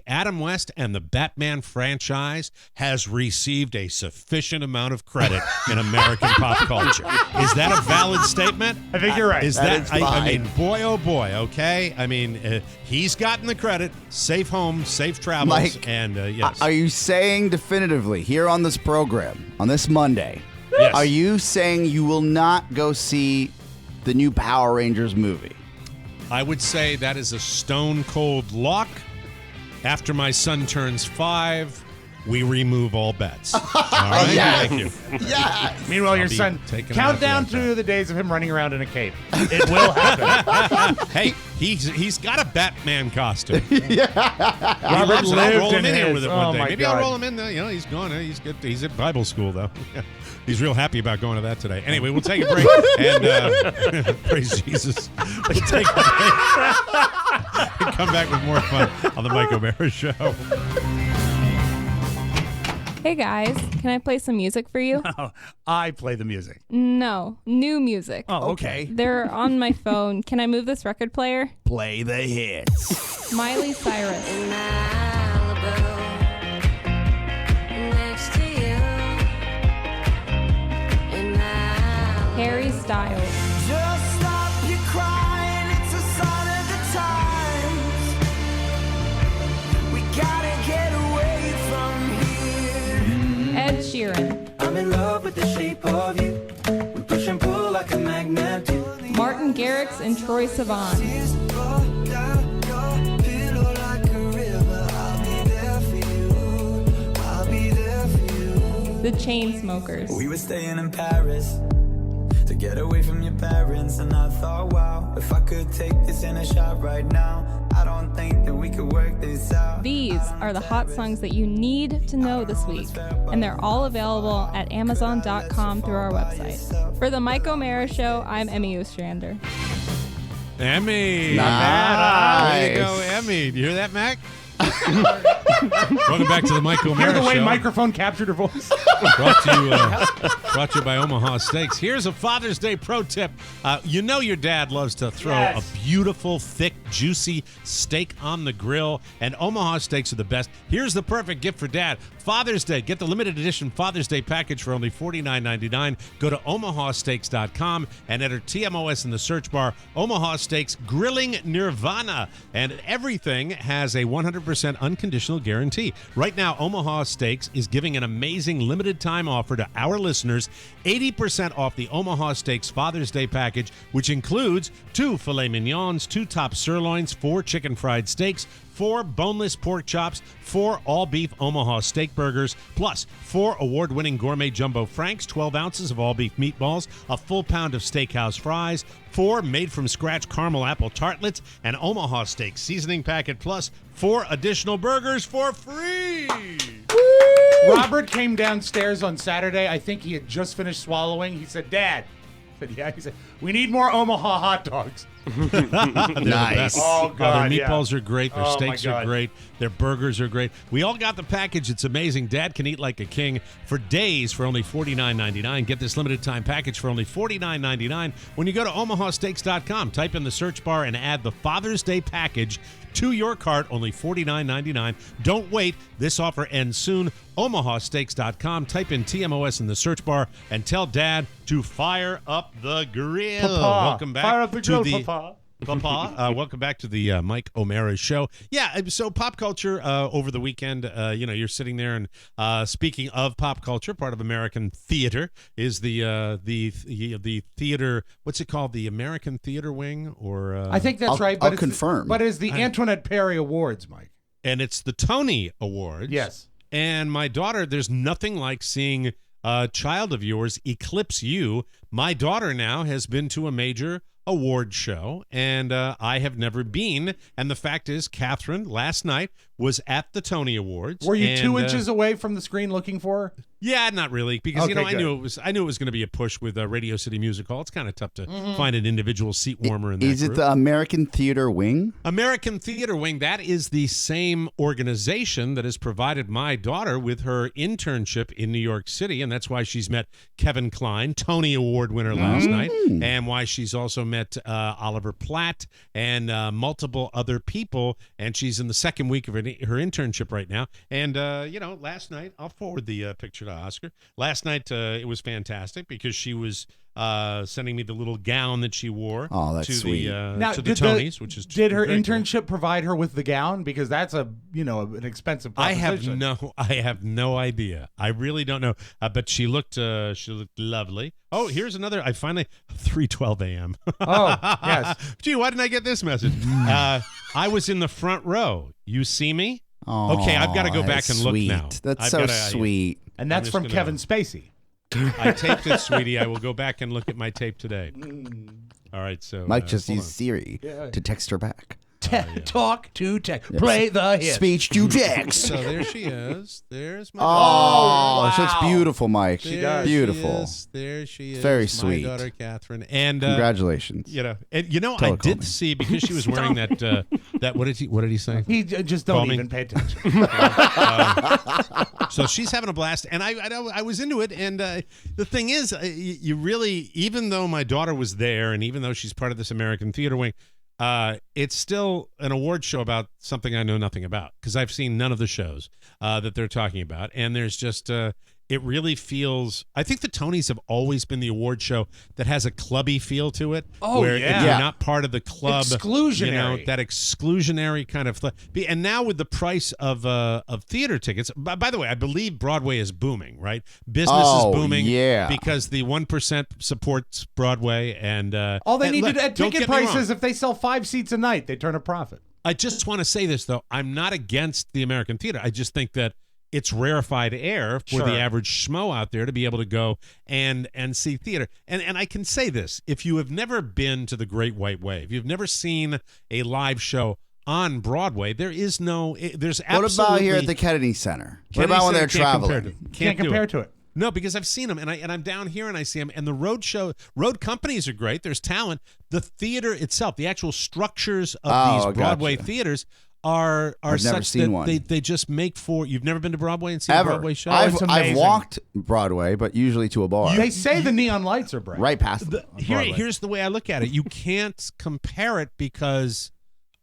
Adam West and the Batman franchise has received a sufficient amount of credit in American pop culture. Is that a valid statement? I think you're right. I mean, boy, oh boy, okay? I mean, he's gotten the credit. Safe home, safe travels, Mike, and yes. Are you saying definitively here on this program, on this Monday, yes. Are you saying you will not go see the new Power Rangers movie? I would say that is a stone cold lock. After my son turns 5, we remove all bets. All right? Yes. Thank you. Yes. Meanwhile, your son, count down through the days of him running around in a cape. It will happen. Hey, he's got a Batman costume. Robert lived roll him in in here his. with it one day. My Maybe God. I'll roll him in there. He's gone. He's good. He's at Bible school though. He's real happy about going to that today. Anyway, we'll take a break and praise Jesus. We'll take a break and come back with more fun on the Mike O'Mara Show. Hey guys, can I play some music for you? No, I play the music. No, new music. Oh, okay. They're on my phone. Can I move this record player? Play the hits. Miley Cyrus. Harry Styles. Just stop your crying, it's a sign of the times. We gotta get away from here. Ed Sheeran. I'm in love with the shape of you. We push and pull like a magnet do. Martin Garrix and Troye Sivan. The Chainsmokers. We were staying in Paris to get away from your parents, and I thought, wow, if I could take this in a shot right now, I don't think that we could work this out. These are the hot songs that you need to know this week, and they're all available at Amazon.com through our website. For the Mike O'Mara Show, I'm Emmy Ostrander. Emmy. Nice. Way to go, Emmy. Do you hear that, Mac? Welcome back to the Mike O'Mara Hear the way Show. microphone captured her voice. Brought to you by Omaha Steaks. Here's a Father's Day pro tip. You know your dad loves to throw a beautiful, thick, juicy steak on the grill, and Omaha Steaks are the best. Here's the perfect gift for Dad. Father's Day. Get the limited edition Father's Day package for only $49.99. Go to omahasteaks.com and enter TMOS in the search bar. Omaha Steaks Grilling Nirvana. And everything has a 100% unconditional guarantee. Right now, Omaha Steaks is giving an amazing limited time offer to our listeners. 80% off the Omaha Steaks Father's Day package, which includes 2 filet mignons, 2 top sirloins, 4 chicken fried steaks, 4 boneless pork chops, 4 all-beef Omaha steak burgers, plus 4 award-winning gourmet jumbo franks, 12 ounces of all-beef meatballs, a full pound of steakhouse fries, 4 made-from-scratch caramel apple tartlets, an Omaha steak seasoning packet, plus 4 additional burgers for free. Woo! Robert came downstairs on Saturday. I think he had just finished swallowing. He said, Dad. I said, yeah. He said, we need more Omaha hot dogs. Nice. Oh, God, their meatballs are great. Their steaks are great. Their burgers are great. We all got the package. It's amazing. Dad can eat like a king for days for only $49.99. Get this limited time package for only $49.99 when you go to omahasteaks.com. Type in the search bar and add the Father's Day package to your cart, only $49.99. Don't wait. This offer ends soon. omahasteaks.com. Type in TMOS in the search bar and tell Dad to fire up the grill. Papa, Welcome back fire up the grill, to the Papa. Papa, welcome back to the Mike O'Mara Show. Yeah, so pop culture over the weekend, you're sitting there and speaking of pop culture, part of American theater is the theater, what's it called? The American Theater Wing? Or I think that's right. But I'll confirm. But it's the Antoinette Perry Awards, Mike. And it's the Tony Awards. Yes. And my daughter, there's nothing like seeing a child of yours eclipse you. My daughter now has been to a major award show, and I have never been. And the fact is, Catherine last night was at the Tony Awards. Were you 2 inches away from the screen looking for her? Yeah, not really, because Okay, I knew it was going to be a push with Radio City Music Hall. It's kind of tough to find an individual seat warmer in that Is it group. the American Theater Wing? American Theater Wing, that is the same organization that has provided my daughter with her internship in New York City, and that's why she's met Kevin Kline, Tony Award winner last night, and why she's also met Oliver Platt and multiple other people, and she's in the second week of her internship right now. And, last night, I'll forward the picture to Oscar. Last night, it was fantastic because she was sending me the little gown that she wore that's sweet. To the Tonys, which is did her very internship provide her with the gown? Because that's an expensive proposition. I have no idea. I really don't know. But she looked lovely. Oh, here's another. I finally 3:12 a.m. Oh, yes. Gee, why didn't I get this message? I was in the front row. You see me? Oh, okay, I've got to go back and look now. That's so sweet. And that's from Kevin Spacey. I taped it, sweetie. I will go back and look at my tape today. All right, so Mike just used Siri to text her back. Talk to text. Play the hit. Speech to text. So there she is. There's my daughter. So it's beautiful, Mike. She does. Beautiful. There she is. Very my sweet. daughter, Catherine. And congratulations. I did see because she was wearing that. What did he say? He just don't even pay attention. So she's having a blast, and I was into it. And the thing is, you really, even though my daughter was there, and even though she's part of this American Theater Wing, it's still an award show about something I know nothing about because I've seen none of the shows that they're talking about. And there's just, it really feels, I think the Tonys have always been the award show that has a clubby feel to it. Oh, where yeah. if you're not part of the club, exclusionary. that exclusionary kind of, and now with the price of theater tickets, by the way, I believe Broadway is booming, right? Business is booming because the 1% supports Broadway. And all they need to at ticket prices, if they sell 5 seats a night, they turn a profit. I just want to say this, though. I'm not against the American theater. I just think that it's rarefied air for the average schmo out there to be able to go and see theater. And I can say this. If you have never been to the Great White Way, if you've never seen a live show on Broadway, there's absolutely... What about here at the Kennedy Center? What about when they're traveling? Can't compare to it. No, because I've seen them, and I'm down here and I see them, and the road companies are great. There's talent. The theater itself, the actual structures of these Broadway theaters are I've never such seen that one. they just make for. You've never been to Broadway and seen a Broadway show? I've walked Broadway, but usually to a bar. They say the neon lights are bright. Right past them. Here's the way I look at it. You can't compare it because,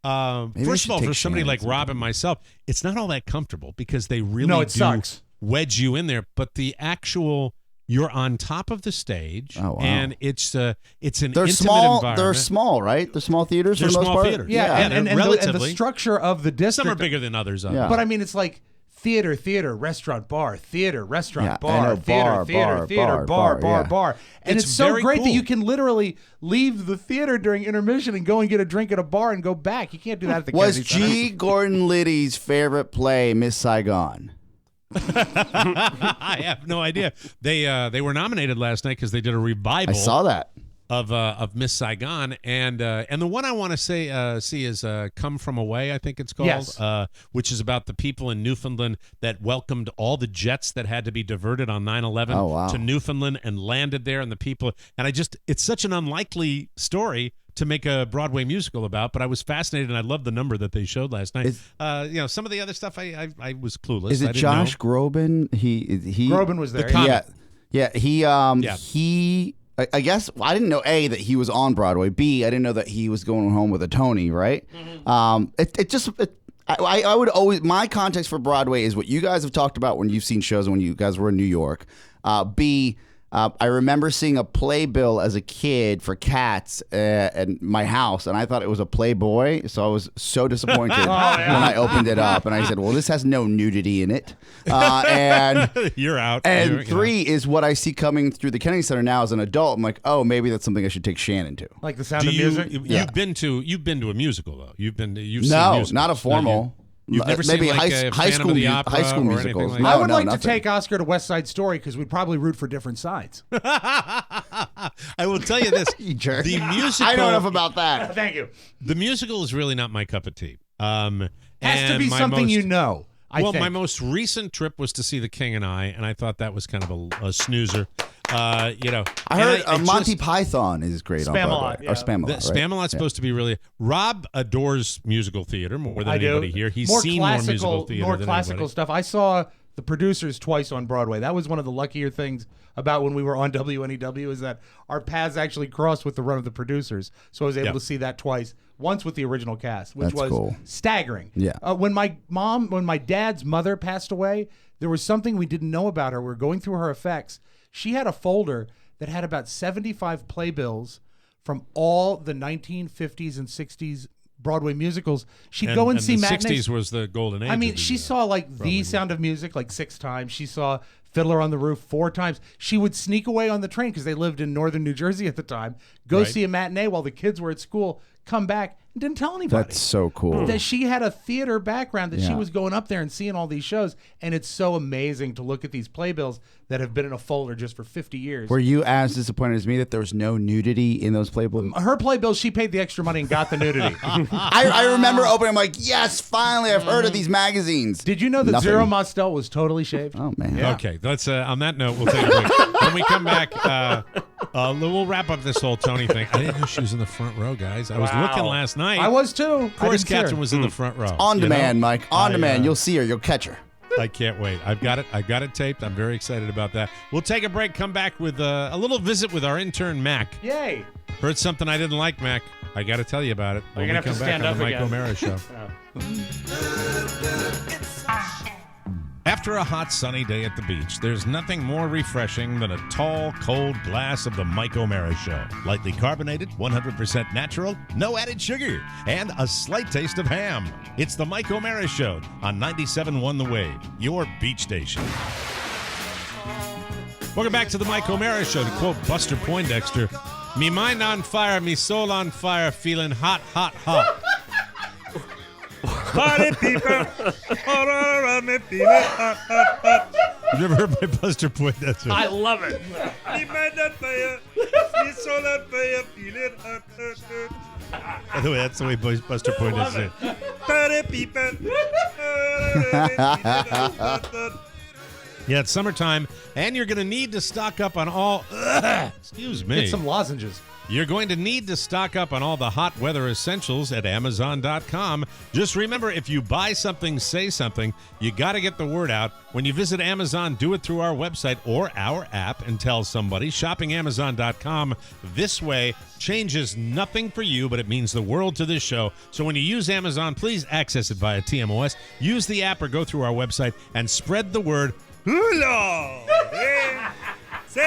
first of all, for somebody like Rob and myself, it's not all that comfortable because they really sucks. Wedge you in there. But the actual, you're on top of the stage, and it's an intimate environment. They're small, right? They're small theaters. They're for the most small part? theaters. Yeah, and relatively. the structure of the district. Some are bigger than others. Yeah. But I mean, it's like theater, restaurant, bar, theater, restaurant, I know, theater, bar. And it's so very great cool. that you can literally leave the theater during intermission and go and get a drink at a bar and go back. You can't do that at the Was Kennedy G. Center. Gordon Liddy's favorite play Miss Saigon? I have no idea. They were nominated last night because they did a revival. I saw that of Miss Saigon, and the one I want to see is Come From Away, I think it's called, yes. Which is about the people in Newfoundland that welcomed all the jets that had to be diverted on 9/11 to Newfoundland and landed there, and the people. And it's such an unlikely story to make a Broadway musical about, but I was fascinated, and I loved the number that they showed last night. Some of the other stuff I was clueless. Is it Josh Groban? He Groban was there. He I guess I didn't know A, that he was on Broadway. B, I didn't know that he was going home with a Tony, right? Mm-hmm. I would always, my context for Broadway is what you guys have talked about when you've seen shows and when you guys were in New York. B, I remember seeing a playbill as a kid for cats at my house, and I thought it was a Playboy, so I was so disappointed when I opened it up, and I said, well, this has no nudity in it. And you're out. And 3 is what I see coming through the Kennedy Center now as an adult. I'm like, oh, maybe that's something I should take Shannon to. Like The Sound of Music? You've been to a musical, though. You've seen musicals. Not a formal. You've never maybe seen like high school musicals. Like I would like nothing. to take Oscar to West Side Story because we'd probably root for different sides. I will tell you this: you jerk. The musical. I know enough about that. Thank you. The musical is really not my cup of tea. Has to be something you know. I think. My most recent trip was to see The King and I thought that was kind of a snoozer. I heard Monty Python is great on Broadway. Yeah. Or Spamalot, right? Spamalot's supposed to be really. Rob adores musical theater more than anybody here. He's seen more musical theater more than classical anybody. stuff. I saw The Producers twice on Broadway. That was one of the luckier things about when we were on WNEW is that our paths actually crossed with the run of The Producers. So I was able to see that twice. Once with the original cast, which was cool. staggering. Yeah. When my dad's mother passed away, there was something we didn't know about her. We were going through her effects. She had a folder that had about 75 playbills from all the 1950s and 60s Broadway musicals. She'd go and see the matinees. 60s was the golden age. I mean, of she saw like The Sound of Music like 6 times. She saw Fiddler on the Roof 4 times. She would sneak away on the train because they lived in northern New Jersey at the time, go see a matinee while the kids were at school, come back, and didn't tell anybody. That's so cool. That she had a theater background, that she was going up there and seeing all these shows. And it's so amazing to look at these playbills that have been in a folder just for 50 years. Were you as disappointed as me that there was no nudity in those playbills? Her playbills, she paid the extra money and got the nudity. I remember opening, I'm like, yes, finally, I've heard of these magazines. Did you know that Zero Mostel was totally shaved? Oh, man. Yeah. Okay, let's. On that note, we'll take a break. When we come back, we'll wrap up this whole Tony thing. I didn't know she was in the front row, guys. I was looking last night. I was too. Of course, Catherine was in the front row. On demand, Mike. On demand. You'll see her. You'll catch her. I can't wait. I've got it taped. I'm very excited about that. We'll take a break, come back with a little visit with our intern, Mac. Yay. Heard something I didn't like, Mac. I got to tell you about it. You're going to have to stand up on the again. Mike O'Mara Show. After a hot, sunny day at the beach, there's nothing more refreshing than a tall, cold glass of the Mike O'Mara Show. Lightly carbonated, 100% natural, no added sugar, and a slight taste of ham. It's the Mike O'Mara Show on 97.1 The Wave, your beach station. Welcome back to the Mike O'Mara Show. To quote Buster Poindexter, "Me mind on fire, me soul on fire, feeling hot, hot, hot." Party people, all around me, feeling hot, hot, hot. You never heard my Buster Poindexter? I love it. Me mind on fire, me soul on fire, feeling hot, hot, hot. By the way, that's the way Buster Poindexter said. Party people. Yeah, it's summertime, and you're going to need to stock up on all... excuse me. Get some lozenges. You're going to need to stock up on all the hot weather essentials at Amazon.com. Just remember, if you buy something, say something, you got to get the word out. When you visit Amazon, do it through our website or our app and tell somebody. Shopping Amazon.com this way changes nothing for you, but it means the world to this show. So when you use Amazon, please access it via TMOS. Use the app or go through our website and spread the word. Hula! You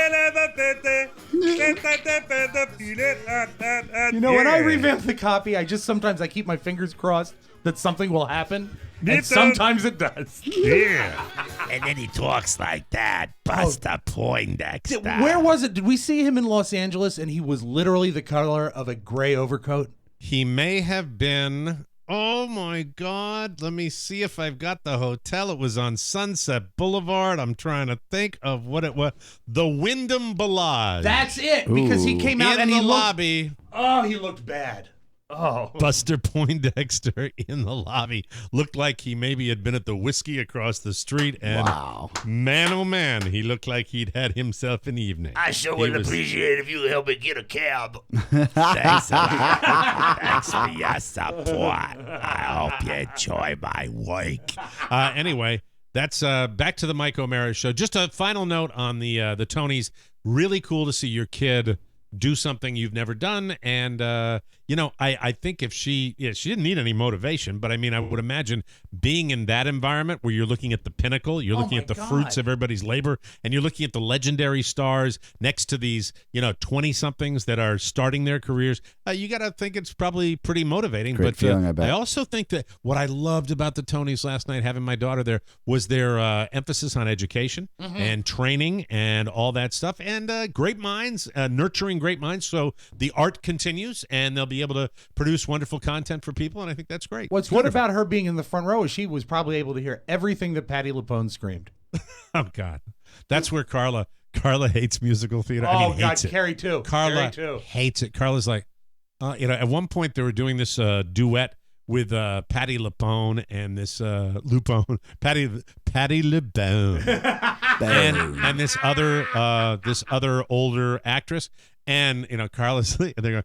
know, when I revamp the copy, sometimes I keep my fingers crossed that something will happen, and sometimes it does. Yeah. And then he talks like that. Buster Poindexter. Where was it? Did we see him in Los Angeles and he was literally the color of a gray overcoat? He may have been... Oh, my God. Let me see if I've got the hotel. It was on Sunset Boulevard. I'm trying to think of what it was. The Wyndham Bellage. That's it, because he came out in and the he looked... lobby. Oh, he looked bad. Oh. Buster Poindexter in the lobby. Looked like he maybe had been at the Whiskey across the street. And wow. Man, oh, man, he looked like he'd had himself an evening. I sure would appreciate if you help me get a cab. Thanks for your support. I hope you enjoy my work. Anyway, that's back to the Mike O'Mara Show. Just a final note on the Tonys. Really cool to see your kid do something you've never done, and I think if she didn't need any motivation, but I mean, I would imagine being in that environment where you're looking at the pinnacle, you're looking at the fruits of everybody's labor, and you're looking at the legendary stars next to these, 20-somethings that are starting their careers. You got to think it's probably pretty motivating. Great feeling, I bet. I also think that what I loved about the Tonys last night, having my daughter there, was their emphasis on education and training and all that stuff, and great minds, nurturing great minds. So the art continues, and they'll be able to produce wonderful content for people, and I think that's great. What's good about her being in the front row is she was probably able to hear everything that Patti LuPone screamed. Oh, God. That's where Carla hates musical theater. Oh, I mean, God, hates it. Carrie too. Carla Carrie too. hates it. Carla's like, at one point they were doing this duet with Patti LuPone and this Patti LuPone and this other older actress. And Carla's they go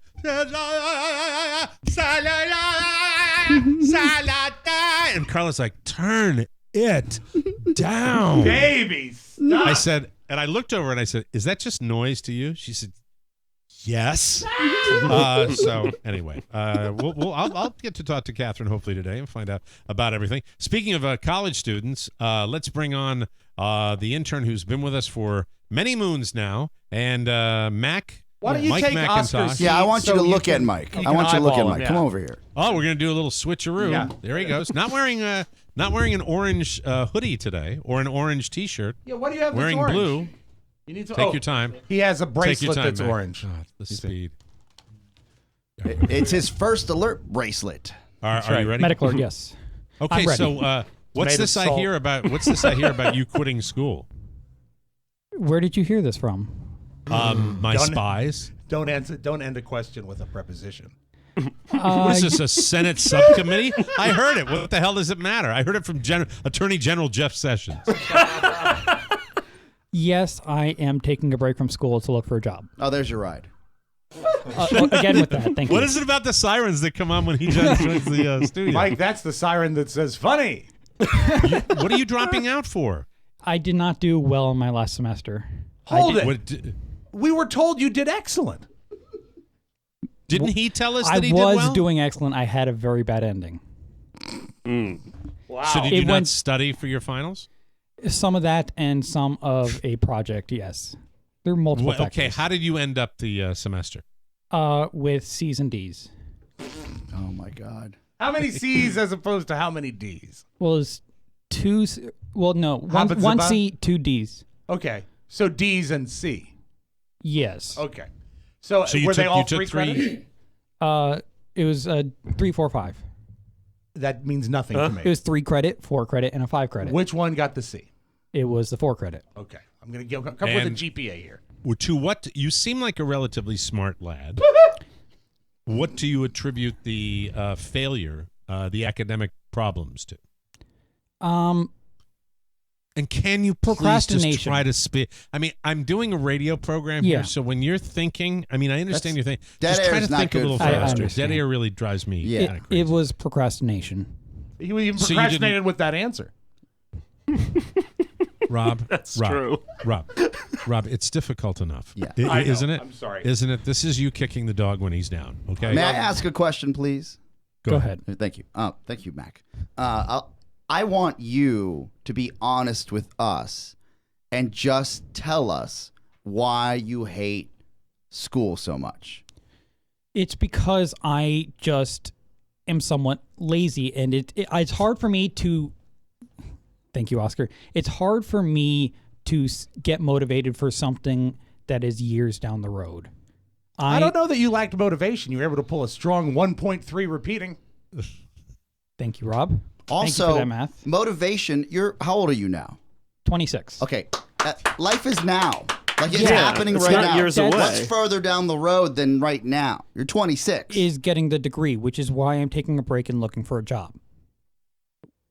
and Carla's like, turn it down, baby. Stop. I said, and I looked over and I said, is that just noise to you? She said, yes. So anyway, I'll get to talk to Catherine hopefully today and find out about everything. Speaking of college students, let's bring on the intern who's been with us for many moons now, and Mac. Why don't you Mike take McIntosh. Oscar's Yeah, I want so you to you look can- at Mike. you I can want you to look at eyeball Mike. him, Come yeah. over here. Oh, we're gonna do a little switcheroo. Yeah. There he goes. Not wearing an orange hoodie today or an orange T-shirt. Yeah, what do you have that's Wearing orange? blue. You need to Take your time. He has a Take your bracelet time, that's Mac. orange. God, the speed. It's his first alert bracelet. Are you ready? Medical alert, yes. Okay, I'm ready. so what's made this of I salt. hear about? What's this I hear about you quitting school? Where did you hear this from? My Don't- spies. Don't end a question with a preposition. What is this, a Senate subcommittee? I heard it. What the hell does it matter? I heard it from Attorney General Jeff Sessions. Yes, I am taking a break from school to look for a job. Oh, there's your ride. Again with that, thank you. What is it about the sirens that come on when he joins the studio? Mike, that's the siren that says funny. What are you dropping out for? I did not do well in my last semester. Hold it. What, We were told you did excellent. didn't he tell us I that he did was well? doing excellent. I had a very bad ending. Wow. So did It you not went- study for your finals? Some of that and some of a project, yes. There are multiple Okay, factors. how did you end up the semester? With C's and D's. Oh my God. How many C's as opposed to how many D's? Well, it's two. Well, no, one Habazaba? C, two D's. Okay. So D's and C. Yes. Okay. So, So you were took- they all you took three three- credits? It was 3, 4, 5. That means nothing to me. It was 3 credit, 4 credit, and a 5 credit. Which one got the C? It was the 4 credit. Okay. I'm going to come with a And- GPA here. To what you seem like a relatively smart lad. What do you attribute the failure, the academic problems to? And can you please just Procrastination. try to speak? I mean, I'm doing a radio program Yeah. here, so when you're thinking, I mean, I understand you're thinking. Dead Just air try is to not think a good little for us. I faster. Dead understand. air really drives me. Yeah. kinda crazy. It was procrastination. You even So you procrastinated didn't- with that answer. Rob. That's Rob, true. Rob, it's difficult enough. Yeah. I know. Isn't it? I'm sorry. Isn't it? This is you kicking the dog when he's down. Okay. May I ask a question, please? Go ahead. Thank you. Thank you, Mac. I want you to be honest with us and just tell us why you hate school so much. It's because I just am somewhat lazy, and it's hard for me to. Thank you, Oscar. It's hard for me to get motivated for something that is years down the road. I don't know that you lacked motivation. You were able to pull a strong 1.3 repeating. Thank you, Rob. Thank you Also, for that math. motivation. How old are you now? 26. Okay, life is now. Like it's Yeah, happening it's right not now. years away. What's further down the road than right now? You're 26. Is getting the degree, which is why I'm taking a break and looking for a job.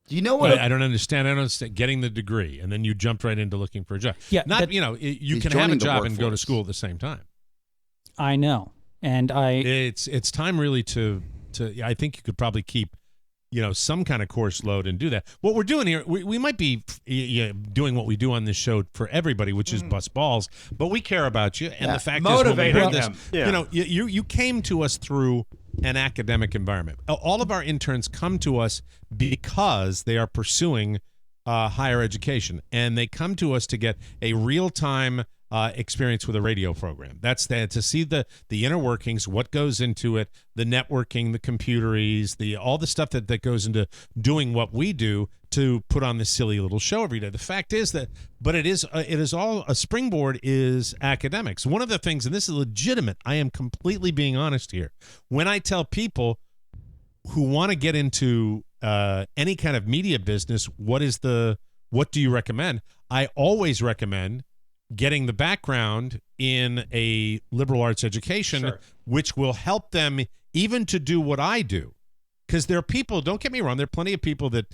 Do you know what? I don't understand. I don't understand. Getting the degree, and then you jumped right into looking for a job. Yeah, Not, that- you He's can have a joining the job and go to workforce. school at the same time. I know, and It's time really to. I think you could probably keep, some kind of course load and do that. What we're doing here, we might be doing what we do on this show for everybody, which is bust balls, but we care about you. And the fact Motivate is, when we heard them. this, Yeah. you came to us through an academic environment. All of our interns come to us because they are pursuing higher education, and they come to us to get a real-time experience with a radio program. That's to see the inner workings, what goes into it, the networking, the computeries, all the stuff that goes into doing what we do to put on this silly little show every day. The fact is that, but it is all a springboard is academics. One of the things, and this is legitimate, I am completely being honest here. When I tell people who want to get into any kind of media business, what do you recommend? I always recommend getting the background in a liberal arts education, which will help them even to do what I do. Because there are people, don't get me wrong, there are plenty of people that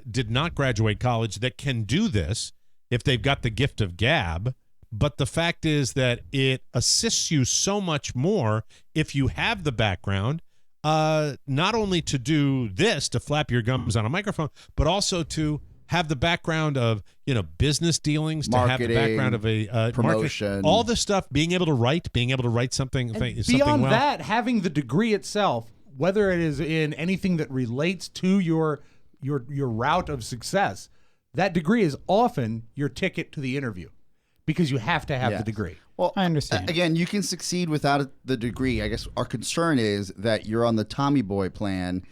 did not graduate college that can do this if they've got the gift of gab. But the fact is that it assists you so much more if you have the background, not only to do this, to flap your gums on a microphone, but also to have the background of, business dealings, marketing, to have the background of a promotion, all this stuff, being able to write something. Beyond that, having the degree itself, whether it is in anything that relates to your route of success, that degree is often your ticket to the interview because you have to have the degree. Well, I understand. Again, you can succeed without the degree. I guess our concern is that you're on the Tommy Boy plan,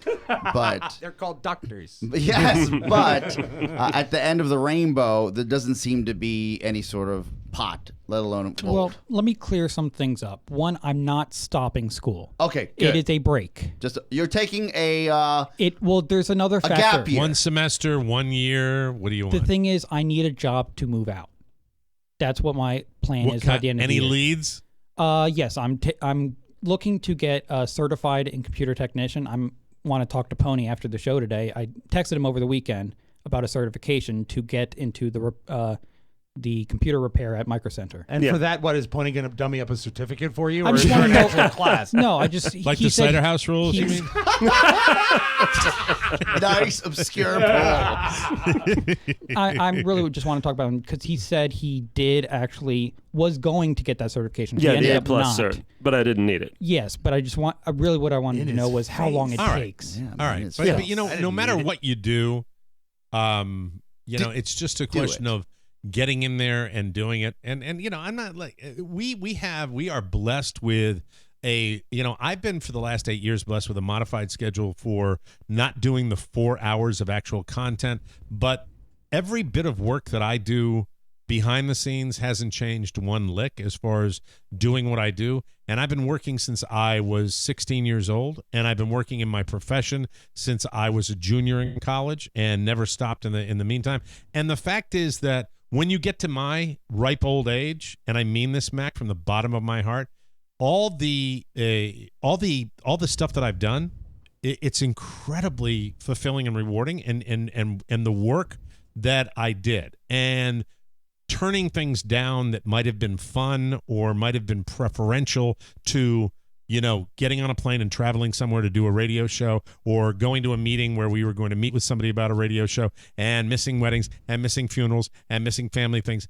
but they're called doctors. Yes, but at the end of the rainbow, there doesn't seem to be any sort of pot, let alone gold. Well, let me clear some things up. One, I'm not stopping school. Okay, good. It is a break. Just you're taking a there's another factor. Gap year. 1 semester, 1 year. What do you want? The thing is, I need a job to move out. That's what my plan is at the end of the year. Any leads? Yes, I'm looking to get certified in computer technician. I want to talk to Pony after the show today. I texted him over the weekend about a certification to get into the computer repair at Micro Center. And for that, what is Pony going to dummy up a certificate for you? I or just is want there to an know actual class? No, I just like the cider house rules. You mean? Nice obscure poll. I really just want to talk about him because he said he was going to get that certification. Yeah, he the ended A up plus not. cert, but I didn't need it. Yes, but what I wanted to know was how long it takes. Yeah, All right, but no matter what you do, it's just a question of getting in there and doing it. And I'm not like we are blessed with I've been for the last 8 years blessed with a modified schedule for not doing the 4 hours of actual content, but every bit of work that I do behind the scenes hasn't changed one lick as far as doing what I do. And I've been working since I was 16 years old, and I've been working in my profession since I was a junior in college and never stopped in the meantime. And the fact is that when you get to my ripe old age, and I mean this, Mac, from the bottom of my heart, all the stuff that I've done, it's incredibly fulfilling and rewarding, and the work that I did, and turning things down that might have been fun or might have been preferential to getting on a plane and traveling somewhere to do a radio show, or going to a meeting where we were going to meet with somebody about a radio show, and missing weddings and missing funerals and missing family things.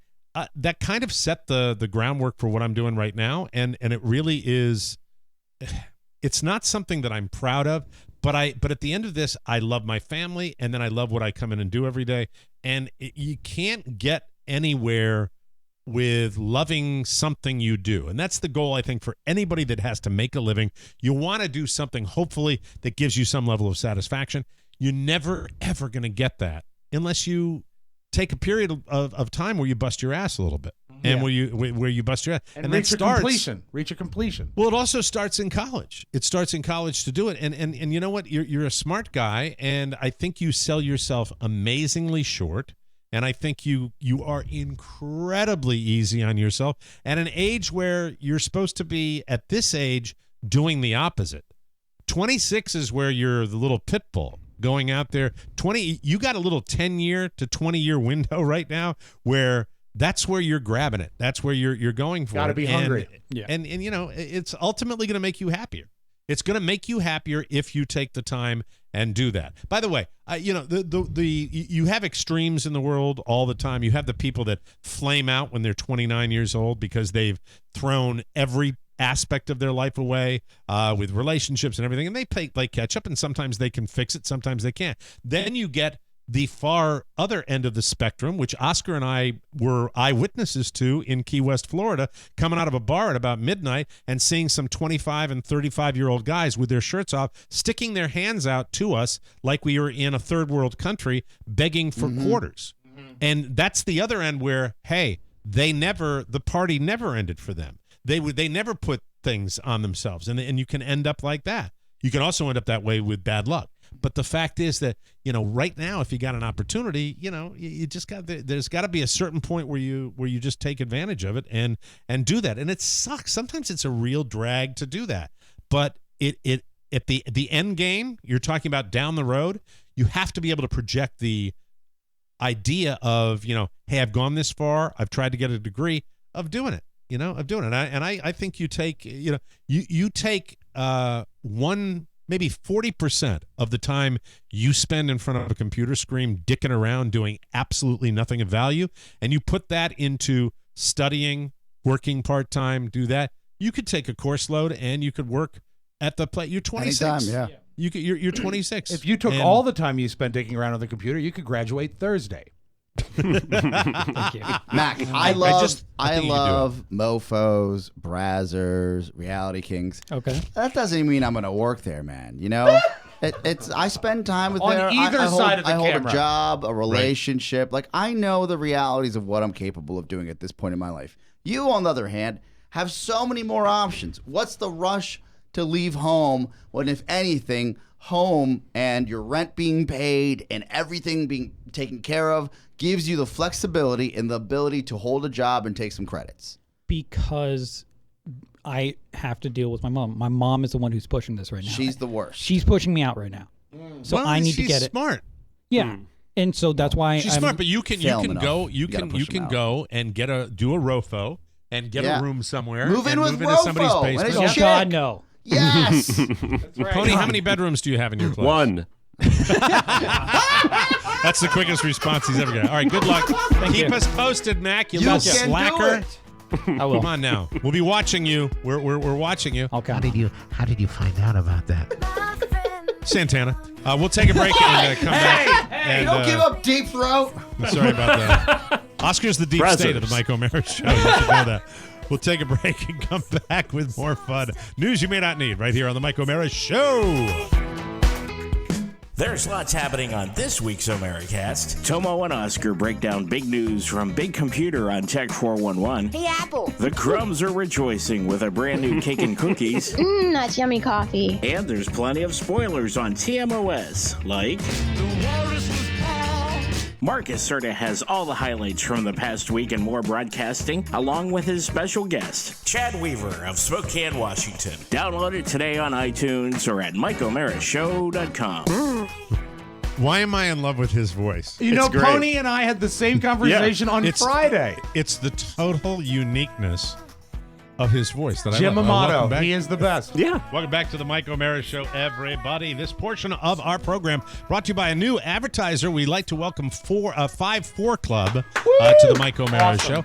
That kind of set the groundwork for what I'm doing right now. And it really is, it's not something that I'm proud of, but at the end of this, I love my family, and then I love what I come in and do every day. And you can't get anywhere with loving something you do. And that's the goal, I think, for anybody that has to make a living. You want to do something, hopefully, that gives you some level of satisfaction. You're never, ever going to get that unless you take a period of time where you bust your ass a little bit, and where you bust your ass, and reach a completion. Well, it also starts in college. It starts in college to do it, and you know what? You're a smart guy, and I think you sell yourself amazingly short. And I think you are incredibly easy on yourself at an age where you're supposed to be, at this age, doing the opposite. 26 is where you're the little pit bull going out there. 20, you got a little 10-year to 20-year window right now where that's where you're grabbing it. That's where you're going for it. Got to be hungry. And it's ultimately going to make you happier. It's going to make you happier if you take the time and do that. By the way, you have extremes in the world all the time. You have the people that flame out when they're 29 years old because they've thrown every aspect of their life away with relationships and everything, and they play catch up, and sometimes they can fix it, sometimes they can't. Then you get the far other end of the spectrum, which Oscar and I were eyewitnesses to in Key West, Florida, coming out of a bar at about midnight and seeing some 25 and 35-year-old guys with their shirts off, sticking their hands out to us like we were in a third world country, begging for quarters. And that's the other end where, hey, the party never ended for them. They never put things on themselves, and you can end up like that. You can also end up that way with bad luck. But the fact is that, right now, if you got an opportunity, you just there's got to be a certain point where you just take advantage of it and do that. And it sucks. Sometimes it's a real drag to do that. But it at the end game, you're talking about down the road, you have to be able to project the idea of, hey, I've gone this far, I've tried to get a degree, of doing it, I think you take, you take maybe 40% of the time you spend in front of a computer screen dicking around doing absolutely nothing of value, and you put that into studying, working part-time, do that, you could take a course load and you could work at the play. You're 26. Anytime, yeah. You're 26. If you took all the time you spent dicking around on the computer, you could graduate Thursday. Thank you, Mac. I love mofos, brazzers, reality kings. Okay, that doesn't mean I'm gonna work there, man. It's I spend time with on there. either side of the camera. I hold a job, a relationship. Like, I know the realities of what I'm capable of doing at this point in my life. You, on the other hand, have so many more options. What's the rush to leave home when, if anything, home and your rent being paid and everything being taken care of gives you the flexibility and the ability to hold a job and take some credits? Because I have to deal with my mom. My mom is the one who's pushing this right now. She's the worst. She's pushing me out right now. So I need to get it. She's smart. Yeah. And so that's why she's smart, but you can go and do a ROFO and get a room somewhere. Move in into ROFO. somebody's basement. Oh God, no. Yes. That's right. Pony, how many bedrooms do you have in your place? One. That's the quickest response he's ever got. All right, good luck. Keep us posted, Mac. You little slacker. I will. Come on now. We'll be watching you. We're watching you. Okay. How did you find out about that? Santana. We'll take a break and come back. Hey, don't give up, Deep Throat. Sorry about that. Oscar's the deep state of the Mike O'Mara Show. You should know that. We'll take a break and come back with more fun. News you may not need right here on the Mike O'Mara Show. There's lots happening on this week's Omaracast. Tomo and Oscar break down big news from Big Computer on Tech 411. Hey, Apple. The Crumbs are rejoicing with a brand new cake and cookies. That's yummy coffee. And there's plenty of spoilers on TMOS, like... Marcus Serta has all the highlights from the past week and more broadcasting, along with his special guest, Chad Weaver of Spokane, Washington. Download it today on iTunes or at MikeOmaraShow.com. Why am I in love with his voice? Pony and I had the same conversation on Friday. It's the total uniqueness of his voice that Jim I love. Amato, he is the best. Yeah. Welcome back to the Mike O'Mara Show, everybody. This portion of our program brought to you by a new advertiser. We'd like to welcome 5-4 Club to the Mike O'Mara Show.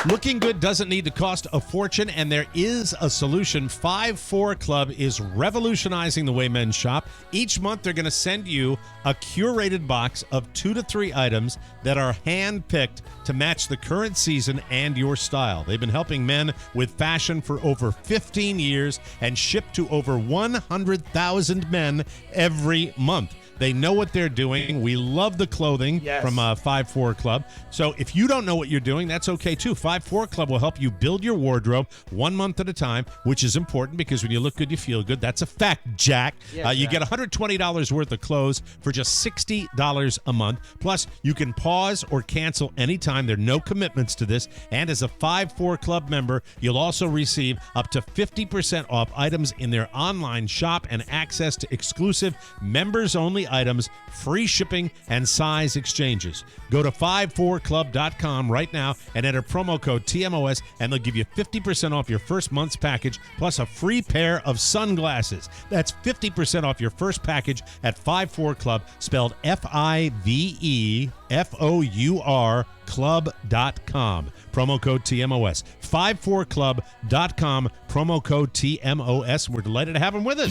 Looking good doesn't need to cost a fortune, and there is a solution. 5-4 Club is revolutionizing the way men shop. Each month, they're going to send you a curated box of 2 to 3 items that are hand-picked to match the current season and your style. They've been helping men with fashion for over 15 years and ship to over 100,000 men every month. They know what they're doing. We love the clothing from 5-4 Club. So if you don't know what you're doing, that's okay too. 5-4 Club will help you build your wardrobe 1 month at a time, which is important because when you look good, you feel good. That's a fact, Jack. You get $120 worth of clothes for just $60 a month. Plus, you can pause or cancel anytime. There are no commitments to this. And as a 5-4 Club member, you'll also receive up to 50% off items in their online shop and access to exclusive members-only items, free shipping, and size exchanges. Go to 54club.com right now and enter promo code TMOS, and they'll give you 50% off your first month's package, plus a free pair of sunglasses. That's 50% off your first package at 5-4 Club, spelled FIVEFOUR 54club.com. Promo code TMOS. 54club.com. Promo code TMOS. We're delighted to have him with us.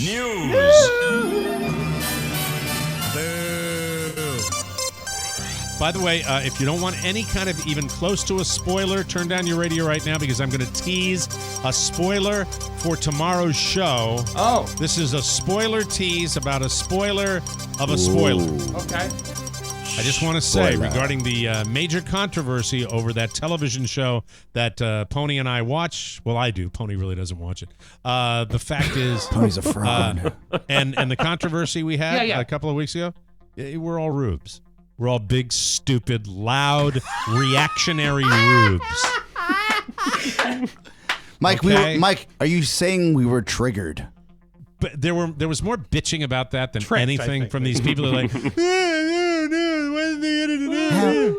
By the way, if you don't want any kind of even close to a spoiler, turn down your radio right now because I'm going to tease a spoiler for tomorrow's show. Oh. This is a spoiler tease about a spoiler of a spoiler. Okay. I just want to say regarding the major controversy over that television show that Pony and I watch. Well, I do. Pony really doesn't watch it. The fact is, Pony's a fraud. And the controversy we had Yeah. a couple of weeks ago, we're all rubes. We're all big, stupid, loud, reactionary rubes. Mike, Okay? Mike, are you saying we were triggered? But there was more bitching about that than Tricked, I anything think. from these people who are like,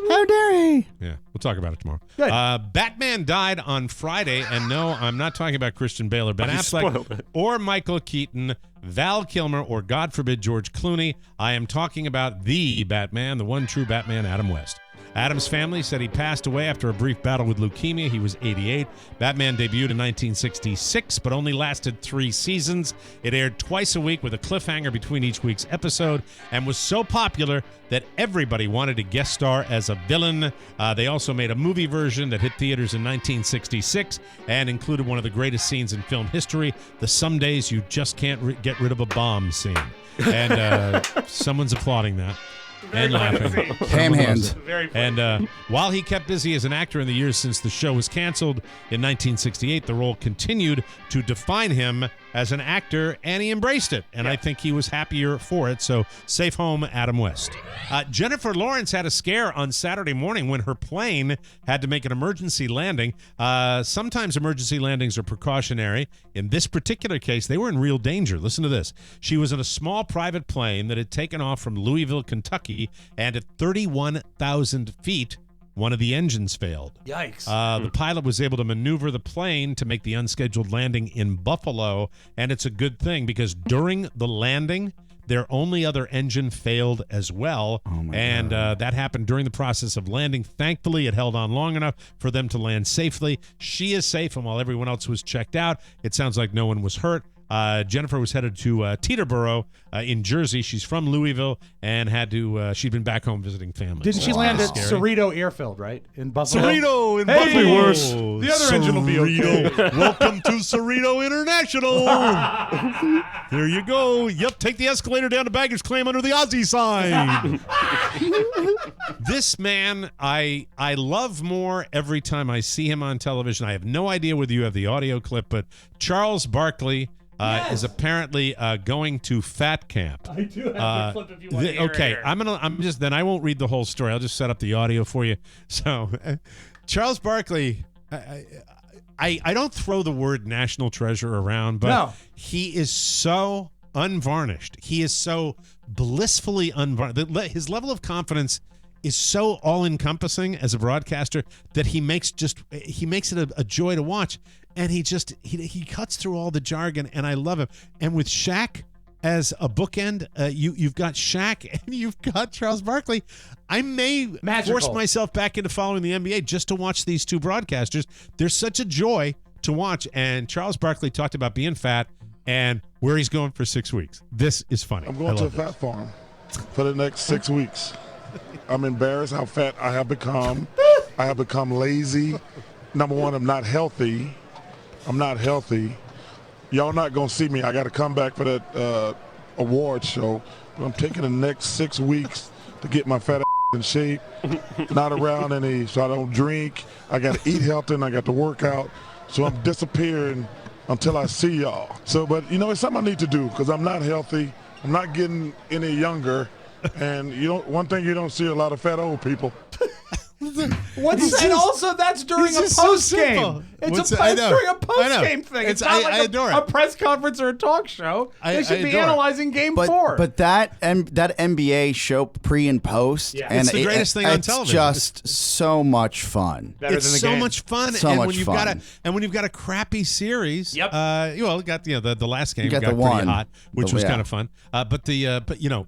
How dare he? yeah, we'll talk about it tomorrow. Good. Batman died on Friday, and no, I'm not talking about Christian Bale or Ben You spoiled Affleck it. or Michael Keaton, Val Kilmer, or God forbid George Clooney. I am talking about the Batman, the one true Batman, Adam West. Adam's family said he passed away after a brief battle with leukemia. He was 88. Batman debuted in 1966, but only lasted 3 seasons. It aired twice a week with a cliffhanger between each week's episode and was so popular that everybody wanted to guest star as a villain. They also made a movie version that hit theaters in 1966 and included one of the greatest scenes in film history, the "Some Days You Just Can't Get Rid of a Bomb" scene. And someone's applauding that. And laughing. Ham hand. And while he kept busy as an actor in the years since the show was canceled in 1968, the role continued to define him as an actor, and he embraced it. And I think he was happier for it. So safe home, Adam West. Jennifer Lawrence had a scare on Saturday morning when her plane had to make an emergency landing. Sometimes emergency landings are precautionary. In this particular case, they were in real danger. Listen to this. She was in a small private plane that had taken off from Louisville, Kentucky, and at 31,000 feet, one of the engines failed. Yikes. The pilot was able to maneuver the plane to make the unscheduled landing in Buffalo, and it's a good thing because during the landing, their only other engine failed as well, and that happened during the process of landing. Thankfully, it held on long enough for them to land safely. She is safe, and while everyone else was checked out, it sounds like no one was hurt. Jennifer was headed to Teterboro in Jersey. She's from Louisville and had to. She'd been back home visiting family. Didn't she land at Cerrito Airfield, right? In Buffalo? Cerrito in Hey! Buffalo. worse. The other engine will be okay. Welcome to Cerrito International. Here you go. Yep, take the escalator down to baggage claim under the Aussie sign. This man, I love more every time I see him on television. I have no idea whether you have the audio clip, but Charles Barkley is apparently going to fat camp. I do have the clip if you want to hear okay, it. then I won't read the whole story. I'll just set up the audio for you. So, Charles Barkley, I don't throw the word national treasure around, but he is so unvarnished. He is so blissfully unvarnished. His level of confidence is so all-encompassing as a broadcaster that he makes it a joy to watch. And he cuts through all the jargon, and I love him. And with Shaq as a bookend, you've got Shaq and you've got Charles Barkley. I may force myself back into following the NBA just to watch these two broadcasters. They're such a joy to watch. And Charles Barkley talked about being fat and where he's going for 6 weeks. This is funny. I'm going to a fat farm for the next 6 weeks. I'm embarrassed how fat I have become. I have become lazy. Number one, I'm not healthy. Y'all not going to see me. I got to come back for that award show. But I'm taking the next 6 weeks to get my fat in shape. Not around any, so I don't drink. I got to eat healthy and I got to work out. So I'm disappearing until I see y'all. So, but, it's something I need to do because I'm not healthy. I'm not getting any younger. And one thing you don't see a lot of fat old people. And also that's during a post game. It's during a post game thing. It's not like a press conference or a talk show. They should be analyzing game 4. But that NBA show pre and post, and it's the greatest thing on television. It's just so much fun. It's so much fun. So much fun. When you've got a crappy series, you got the last game got got the pretty one. hot, which was kind of fun. But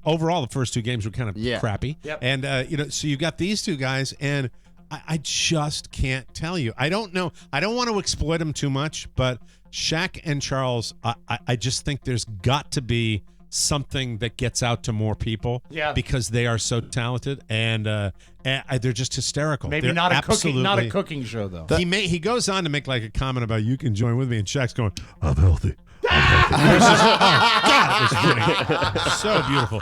overall the first 2 games were kind of crappy. Yep. And so you got these two guys and I just can't tell you. I don't know. I don't want to exploit them too much, but Shaq and Charles, I just think there's got to be something that gets out to more people. Yeah. Because they are so talented and they're just hysterical. Maybe They're not a cooking show though. He goes on to make like a comment about you can join with me, and Shaq's going, I'm healthy. God, it was funny. So beautiful.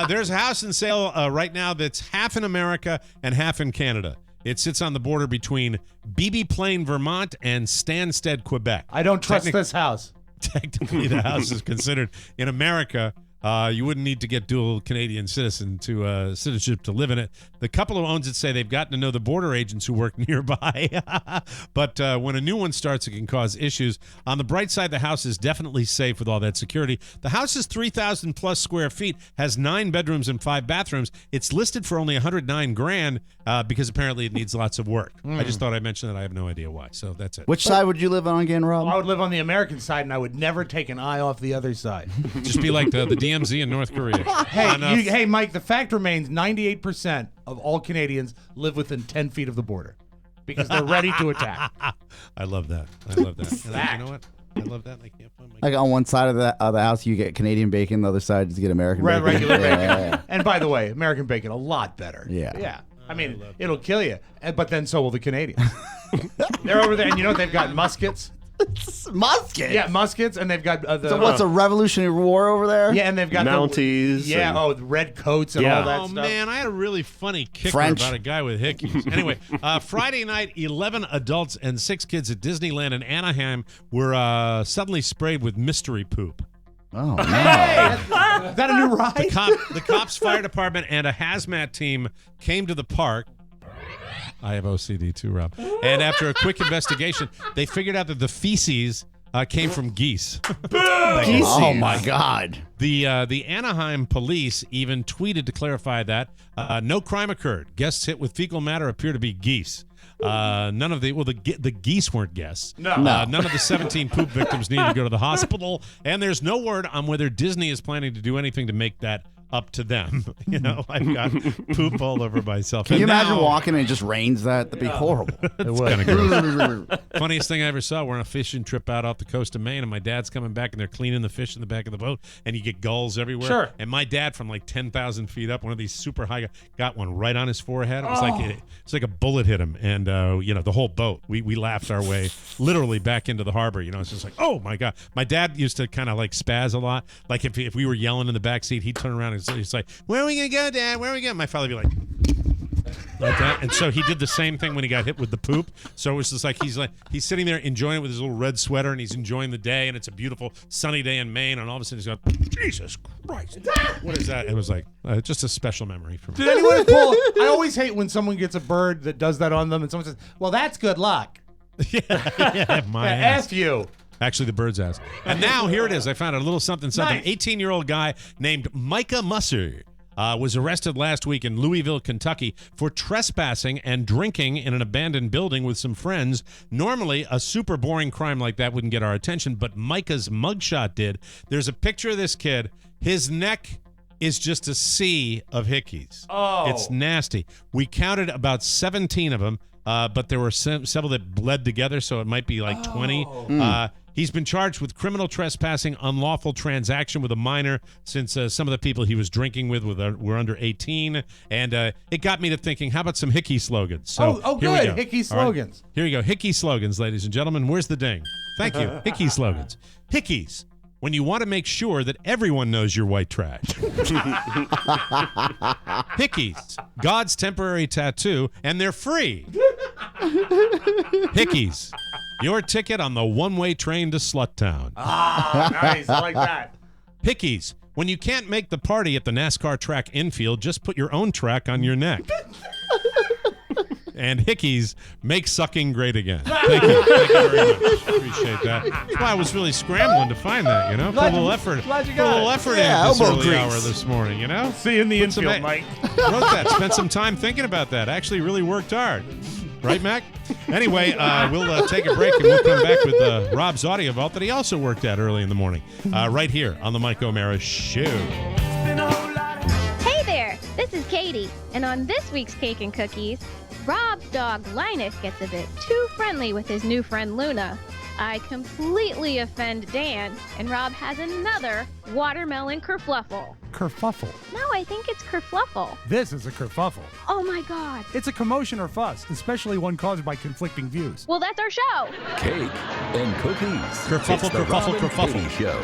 There's a house in sale right now that's half in America and half in Canada. It sits on the border between Beebe Plain, Vermont, and Stansted, Quebec. I don't trust this house. Technically, the house is considered in America. You wouldn't need to get dual Canadian citizenship to live in it. The couple who owns it say they've gotten to know the border agents who work nearby. But when a new one starts, it can cause issues. On the bright side, the house is definitely safe with all that security. The house is 3,000 plus square feet, has 9 bedrooms and 5 bathrooms. It's listed for only $109,000 because apparently it needs lots of work. I just thought I'd mention that. I have no idea why. So that's it. Which side would you live on again, Rob? I would live on the American side, and I would never take an eye off the other side. Just be like the DMZ in North Korea. Hey, Mike, the fact remains 98% of all Canadians live within 10 feet of the border because they're ready to attack. I love that. And you know what? I love that. I can't find my Like on one side of the house, you get Canadian bacon. The other side, you get American bacon. Regular bacon. Yeah. And by the way, American bacon, a lot better. Yeah. Yeah. I mean, it'll kill you, but then so will the Canadians. They're over there, and you know what? They've got muskets. Muskets? Yeah, muskets, and they've got So what's a Revolutionary War over there? Yeah, and they've got Mounties. the red coats and all that Oh, stuff. man, I had a really funny kicker French. about a guy with hickeys. Anyway, Friday night, 11 adults and 6 kids at Disneyland in Anaheim were suddenly sprayed with mystery poop. Oh, no. Hey, is that a new ride? The cops, fire department, and a hazmat team came to the park. I have OCD too, Rob. And after a quick investigation, they figured out that the feces came from geese. Oh, my God. The Anaheim police even tweeted to clarify that no crime occurred. Guests hit with fecal matter appear to be geese. None of the geese weren't guests. No. None of the 17 poop victims needed to go to the hospital, and there's no word on whether Disney is planning to do anything to make that up to them. You know, I've got poop all over myself. Can you imagine walking and it just rains that? That'd be horrible. It would. Kind of gross. Funniest thing I ever saw, we're on a fishing trip out off the coast of Maine, and my dad's coming back, and they're cleaning the fish in the back of the boat, and you get gulls everywhere. Sure. And my dad, from like 10,000 feet up, one of these super high, got one right on his forehead. It was it's like a bullet hit him, and the whole boat. We laughed our way literally back into the harbor. You know, it's just like, oh my God. My dad used to kind of like spaz a lot. Like if we were yelling in the back seat, he'd turn around and he's like, "Where are we gonna go, Dad? Where are we going?" My father would be like that. And so he did the same thing when he got hit with the poop. So it was just like he's sitting there enjoying it with his little red sweater, and he's enjoying the day, and it's a beautiful sunny day in Maine, and all of a sudden he's going, Jesus Christ, what is that? It was like just a special memory for me. Did anyone pull? I always hate when someone gets a bird that does that on them, and someone says, "Well, that's good luck." Yeah, my ass. F you. Actually, the bird's ass. And now here it is. I found a little something. Nice. 18-year-old guy named Micah Musser was arrested last week in Louisville, Kentucky for trespassing and drinking in an abandoned building with some friends. Normally, a super boring crime like that wouldn't get our attention, but Micah's mugshot did. There's a picture of this kid. His neck is just a sea of hickeys. Oh. It's nasty. We counted about 17 of them, but there were several that bled together, so it might be like 20. He's been charged with criminal trespassing, unlawful transaction with a minor, since some of the people he was drinking with were under 18. And it got me to thinking, how about some hickey slogans? So here we good. go. Hickey slogans. Right. Here we go. Hickey slogans, ladies and gentlemen. Where's the ding? Thank you. Hickey slogans. Hickeys, when you want to make sure that everyone knows you're white trash. Hickeys, God's temporary tattoo, and they're free. Hickeys, your ticket on the one-way train to Sluttown. Nice. I like that. Hickeys, when you can't make the party at the NASCAR track infield, just put your own track on your neck. And Hickeys, make sucking great again. Thank you. Thank you very much. Appreciate that. Well, I was really scrambling to find that, you know? Put a little effort. Glad you Put a got little it. effort Yeah, in this elbow early grease. hour this morning, you know? See you in the Put some infield, Mike. Wrote that. Spent some time thinking about that. Actually really worked hard. Right, Mac? Anyway, we'll take a break, and we'll come back with Rob's audio vault that he also worked at early in the morning, right here on the Mike O'Mara Show. Hey there, this is Katie, and on this week's Cake and Cookies, Rob's dog Linus gets a bit too friendly with his new friend Luna. I completely offend Dan, and Rob has another watermelon kerfluffle. Kerfuffle. No, I think it's kerfluffle. This is a kerfuffle. Oh my God. It's a commotion or fuss, especially one caused by conflicting views. Well, that's our show. Cake and cookies. Kerfuffle, It's the kerfuffle, Rob and kerfuffle. Katie Show.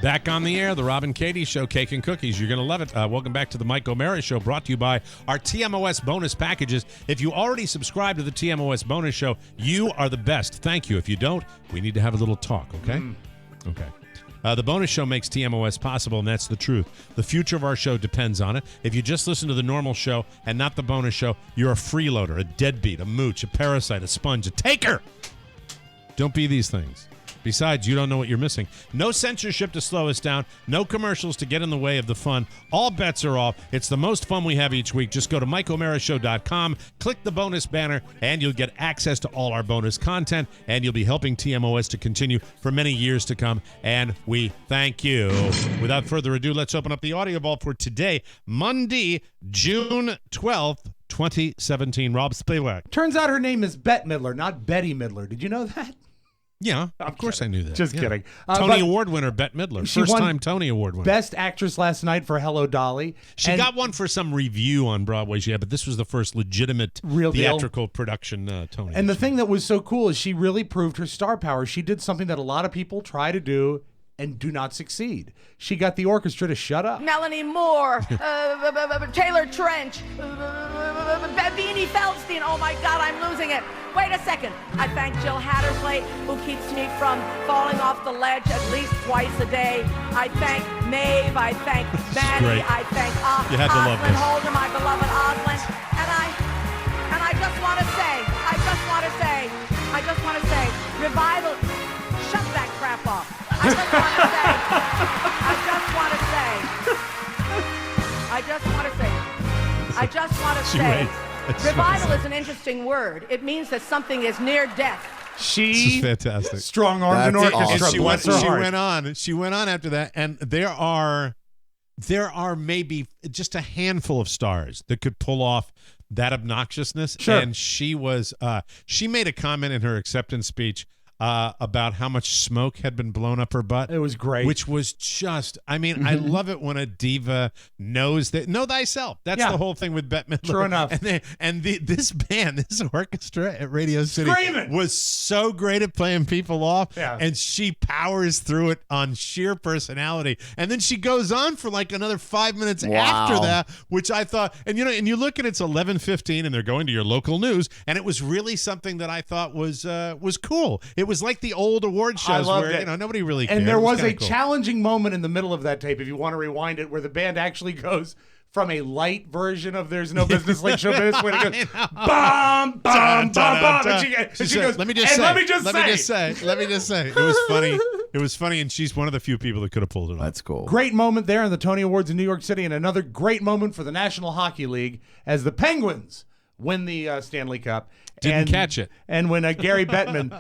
Back on the air, the Rob and Katie Show, Cake and Cookies. You're going to love it. Welcome back to the Mike O'Mara Show, brought to you by our TMOS bonus packages. If you already subscribe to the TMOS bonus show, you are the best. Thank you. If you don't, we need to have a little talk, okay? Okay. The bonus show makes TMOS possible, and that's the truth. The future of our show depends on it. If you just listen to the normal show and not the bonus show, you're a freeloader, a deadbeat, a mooch, a parasite, a sponge, a taker. Don't be these things. Besides, you don't know what you're missing. No censorship to slow us down. No commercials to get in the way of the fun. All bets are off. It's the most fun we have each week. Just go to MikeO'MaraShow.com, click the bonus banner, and you'll get access to all our bonus content, and you'll be helping TMOS to continue for many years to come, and we thank you. Without further ado, let's open up the audio vault for today, Monday, June 12th, 2017. Rob Spivak. Turns out her name is Bette Midler, not Bette Midler. Did you know that? Yeah, of course I knew that. Just kidding. Tony Award winner Bette Midler. She First won time Tony Award winner. Best Actress last night for Hello, Dolly. She got one for some review on Broadway, but this was the first legitimate real theatrical production Tony. And the thing that was so cool is she really proved her star power. She did something that a lot of people try to do and do not succeed. She got the orchestra to shut up. Melanie Moore, Taylor Trench, Beanie Feldstein. Oh my God, I'm losing it. Wait a second. I thank Jill Hattersley, who keeps me from falling off the ledge at least twice a day. I thank Maeve. I thank Manny. I thank Osland Holder, my beloved Osland. And I just want to say, revival. Shut that crap off. I just want to say, revival is an interesting word. It means that something is near death. This is fantastic. Strong arms and orchestra. And she went on after that, and there are maybe just a handful of stars that could pull off that obnoxiousness. Sure. And she made a comment in her acceptance speech about how much smoke had been blown up her butt. It was great. Which was just, I mean, I love it when a diva knows that. Know thyself. That's the whole thing with Bette Midler. True enough. This band, this orchestra at Radio City Screaming. was so great at playing people off. Yeah. And she powers through it on sheer personality. And then she goes on for like another 5 minutes after that, which I thought, and you look at it's 11:15 and they're going to your local news, and it was really something that I thought was cool. It was like the old award shows where nobody really cared. And there was a cool. challenging moment in the middle of that tape, if you want to rewind it, where the band actually goes from a light version of "There's No Business Like Show Business," when it goes bum bum bum bum, and she goes, let me just say, it was funny. It was funny, and she's one of the few people that could have pulled it off. That's cool. Great moment there in the Tony Awards in New York City, and another great moment for the National Hockey League as the Penguins win the Stanley Cup. Didn't catch it. And when Gary Bettman.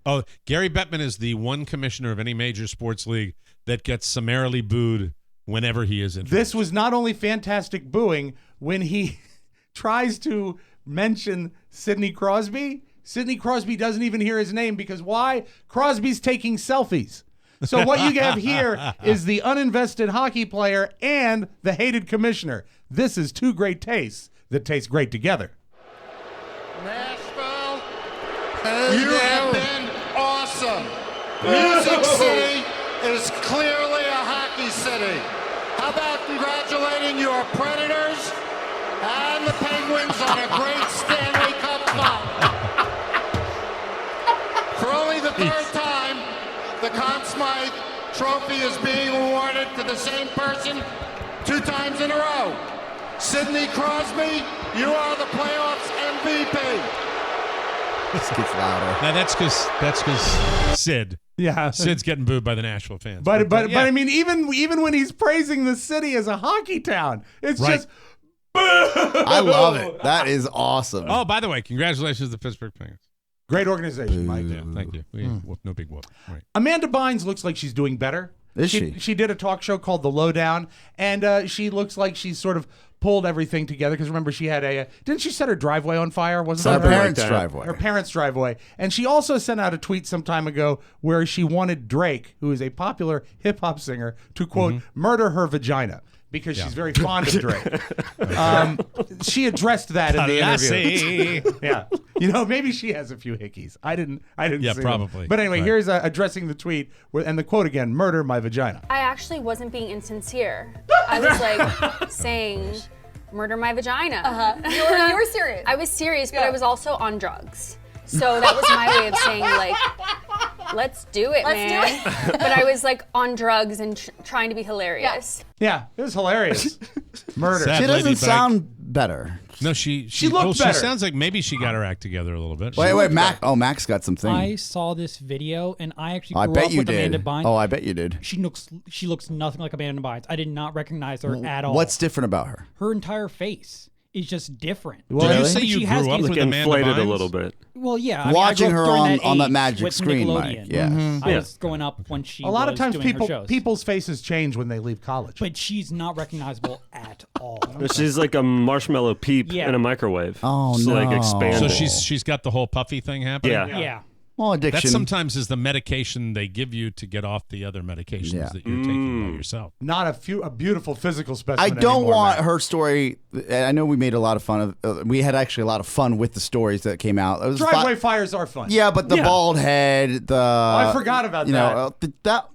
Oh, Gary Bettman is the one commissioner of any major sports league that gets summarily booed whenever he is in. This was not only fantastic booing when he tries to mention Sidney Crosby. Sidney Crosby doesn't even hear his name because why? Crosby's taking selfies. So what you have here is the uninvested hockey player and the hated commissioner. This is two great tastes that taste great together. Nashville, you have been awesome. Music City is clearly a hockey city. How about congratulating your Predators and the Penguins on a great Stanley Cup final? For only the third time, the Conn Smythe Trophy is being awarded to the same person 2 times in a row. Sidney Crosby, you are the playoffs MVP. This gets louder. Now that's because Sid. Yeah, Sid's getting booed by the Nashville fans. But I mean, even when he's praising the city as a hockey town, it's just. Boo! I love it. That is awesome. Oh, by the way, congratulations to the Pittsburgh Penguins. Great organization, Mike. Yeah, thank you. Whoop, no big whoop. Right. Amanda Bynes looks like she's doing better. Is she? She did a talk show called The Lowdown, and she looks like she's sort of pulled everything together because remember she had didn't she set her driveway on fire? Wasn't her parents' driveway? Her parents' driveway, and she also sent out a tweet some time ago where she wanted Drake, who is a popular hip hop singer, to quote murder her vagina. Because she's very fond of Drake. She addressed that in the interview. Yeah. Maybe she has a few hickeys. I didn't see probably. them. But anyway, here's addressing the tweet, and the quote again, murder my vagina. I actually wasn't being insincere. I was like saying, murder my vagina. You were serious. I was serious, but I was also on drugs. So that was my way of saying, like, let's do it, man. But I was like on drugs and trying to be hilarious. Yeah, it was hilarious. Murder. She doesn't sound better. No, she looked better. She sounds like maybe she got her act together a little bit. Wait, Mac. Oh, Mac's got something. I saw this video, and I actually grew I bet up you with did. Amanda Bynes. Oh, I bet you did. She looks nothing like Amanda Bynes. I did not recognize her at all. What's different about her? Her entire face is just different. Well, did you say you grew up with Amanda inflated Bynes? a little bit. Well, yeah. Watching I her on that magic with screen, Nickelodeon. Mike. Yeah. I was growing up when she A lot of was times doing her shows. people's faces change when they leave college. But she's not recognizable at all. She's like a marshmallow peep Yeah. in a microwave. Oh, Just like expanded. So she's got the whole puffy thing happening? Yeah. Well, addiction. That sometimes is the medication they give you to get off the other medications that you're taking by yourself. Not a beautiful physical specimen. I don't anymore, want Matt. her story. I know we made a lot of fun of. We had actually a lot of fun with the stories that came out. It was Driveway fires are fun. Yeah, but the bald head. I forgot about that. That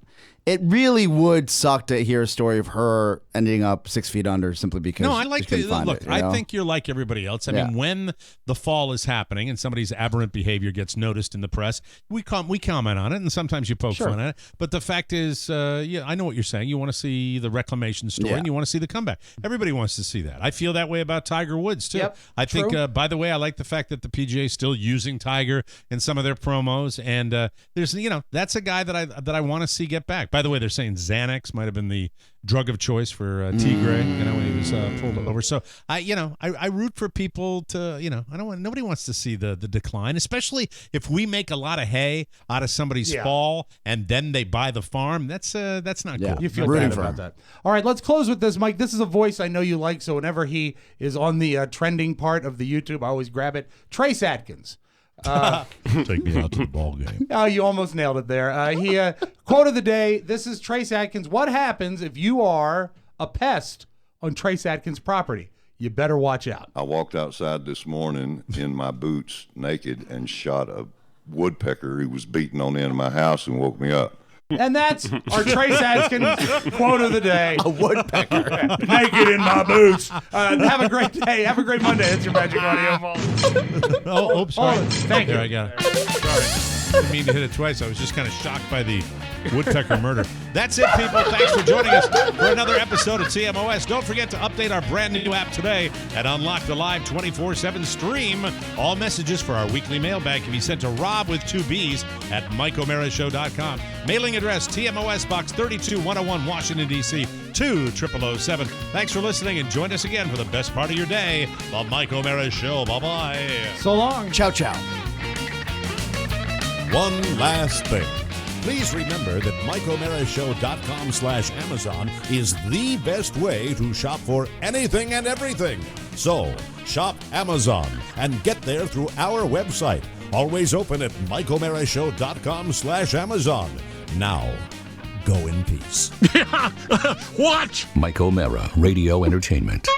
it really would suck to hear a story of her ending up 6 feet under simply because. No, I like she couldn't find look. it, I think you're like everybody else. I mean, when the fall is happening and somebody's aberrant behavior gets noticed in the press, we comment on it, and sometimes you poke fun at it. But the fact is, I know what you're saying. You want to see the reclamation story, and you want to see the comeback. Everybody wants to see that. I feel that way about Tiger Woods too. Yep, I think. By the way, I like the fact that the PGA is still using Tiger in some of their promos, and there's that's a guy that I want to see get back. By the way, they're saying Xanax might have been the drug of choice for Tigre, when he was pulled over. So I root for people to, nobody wants to see the decline, especially if we make a lot of hay out of somebody's fall and then they buy the farm. That's not cool. You feel bad about that. All right, let's close with this, Mike. This is a voice I know you like, so whenever he is on the trending part of the YouTube, I always grab it. Trace Adkins. Take me out to the ball game. Oh, you almost nailed it there. He quote of the day. This is Trace Adkins. What happens if you are a pest on Trace Adkins' property? You better watch out. I walked outside this morning in my boots, naked, and shot a woodpecker who was beating on the end of my house and woke me up. And that's our Trace Adkins quote of the day. A woodpecker. Naked in my boots. Have a great day. Have a great Monday. It's your Magic Audio Ball. Sorry. Thank you. There, I got it. Sorry. I didn't mean to hit it twice. I was just kind of shocked by the woodpecker murder. That's it, people. Thanks for joining us for another episode of TMOS. Don't forget to update our brand new app today and unlock the live 24/7 stream. All messages for our weekly mailbag can be sent to Rob with 2 B's at MikeO'MaraShow.com. Mailing address TMOS Box 32101, Washington, D.C. 20007. Thanks for listening and join us again for the best part of your day. The Mike O'Mara Show. Bye-bye. So long. Ciao, ciao. One last thing. Please remember that MikeO'MaraShow.com/Amazon is the best way to shop for anything and everything. So, shop Amazon and get there through our website. Always open at MikeO'MaraShow.com/Amazon. Now, go in peace. What? Mike O'Mara, Radio Entertainment.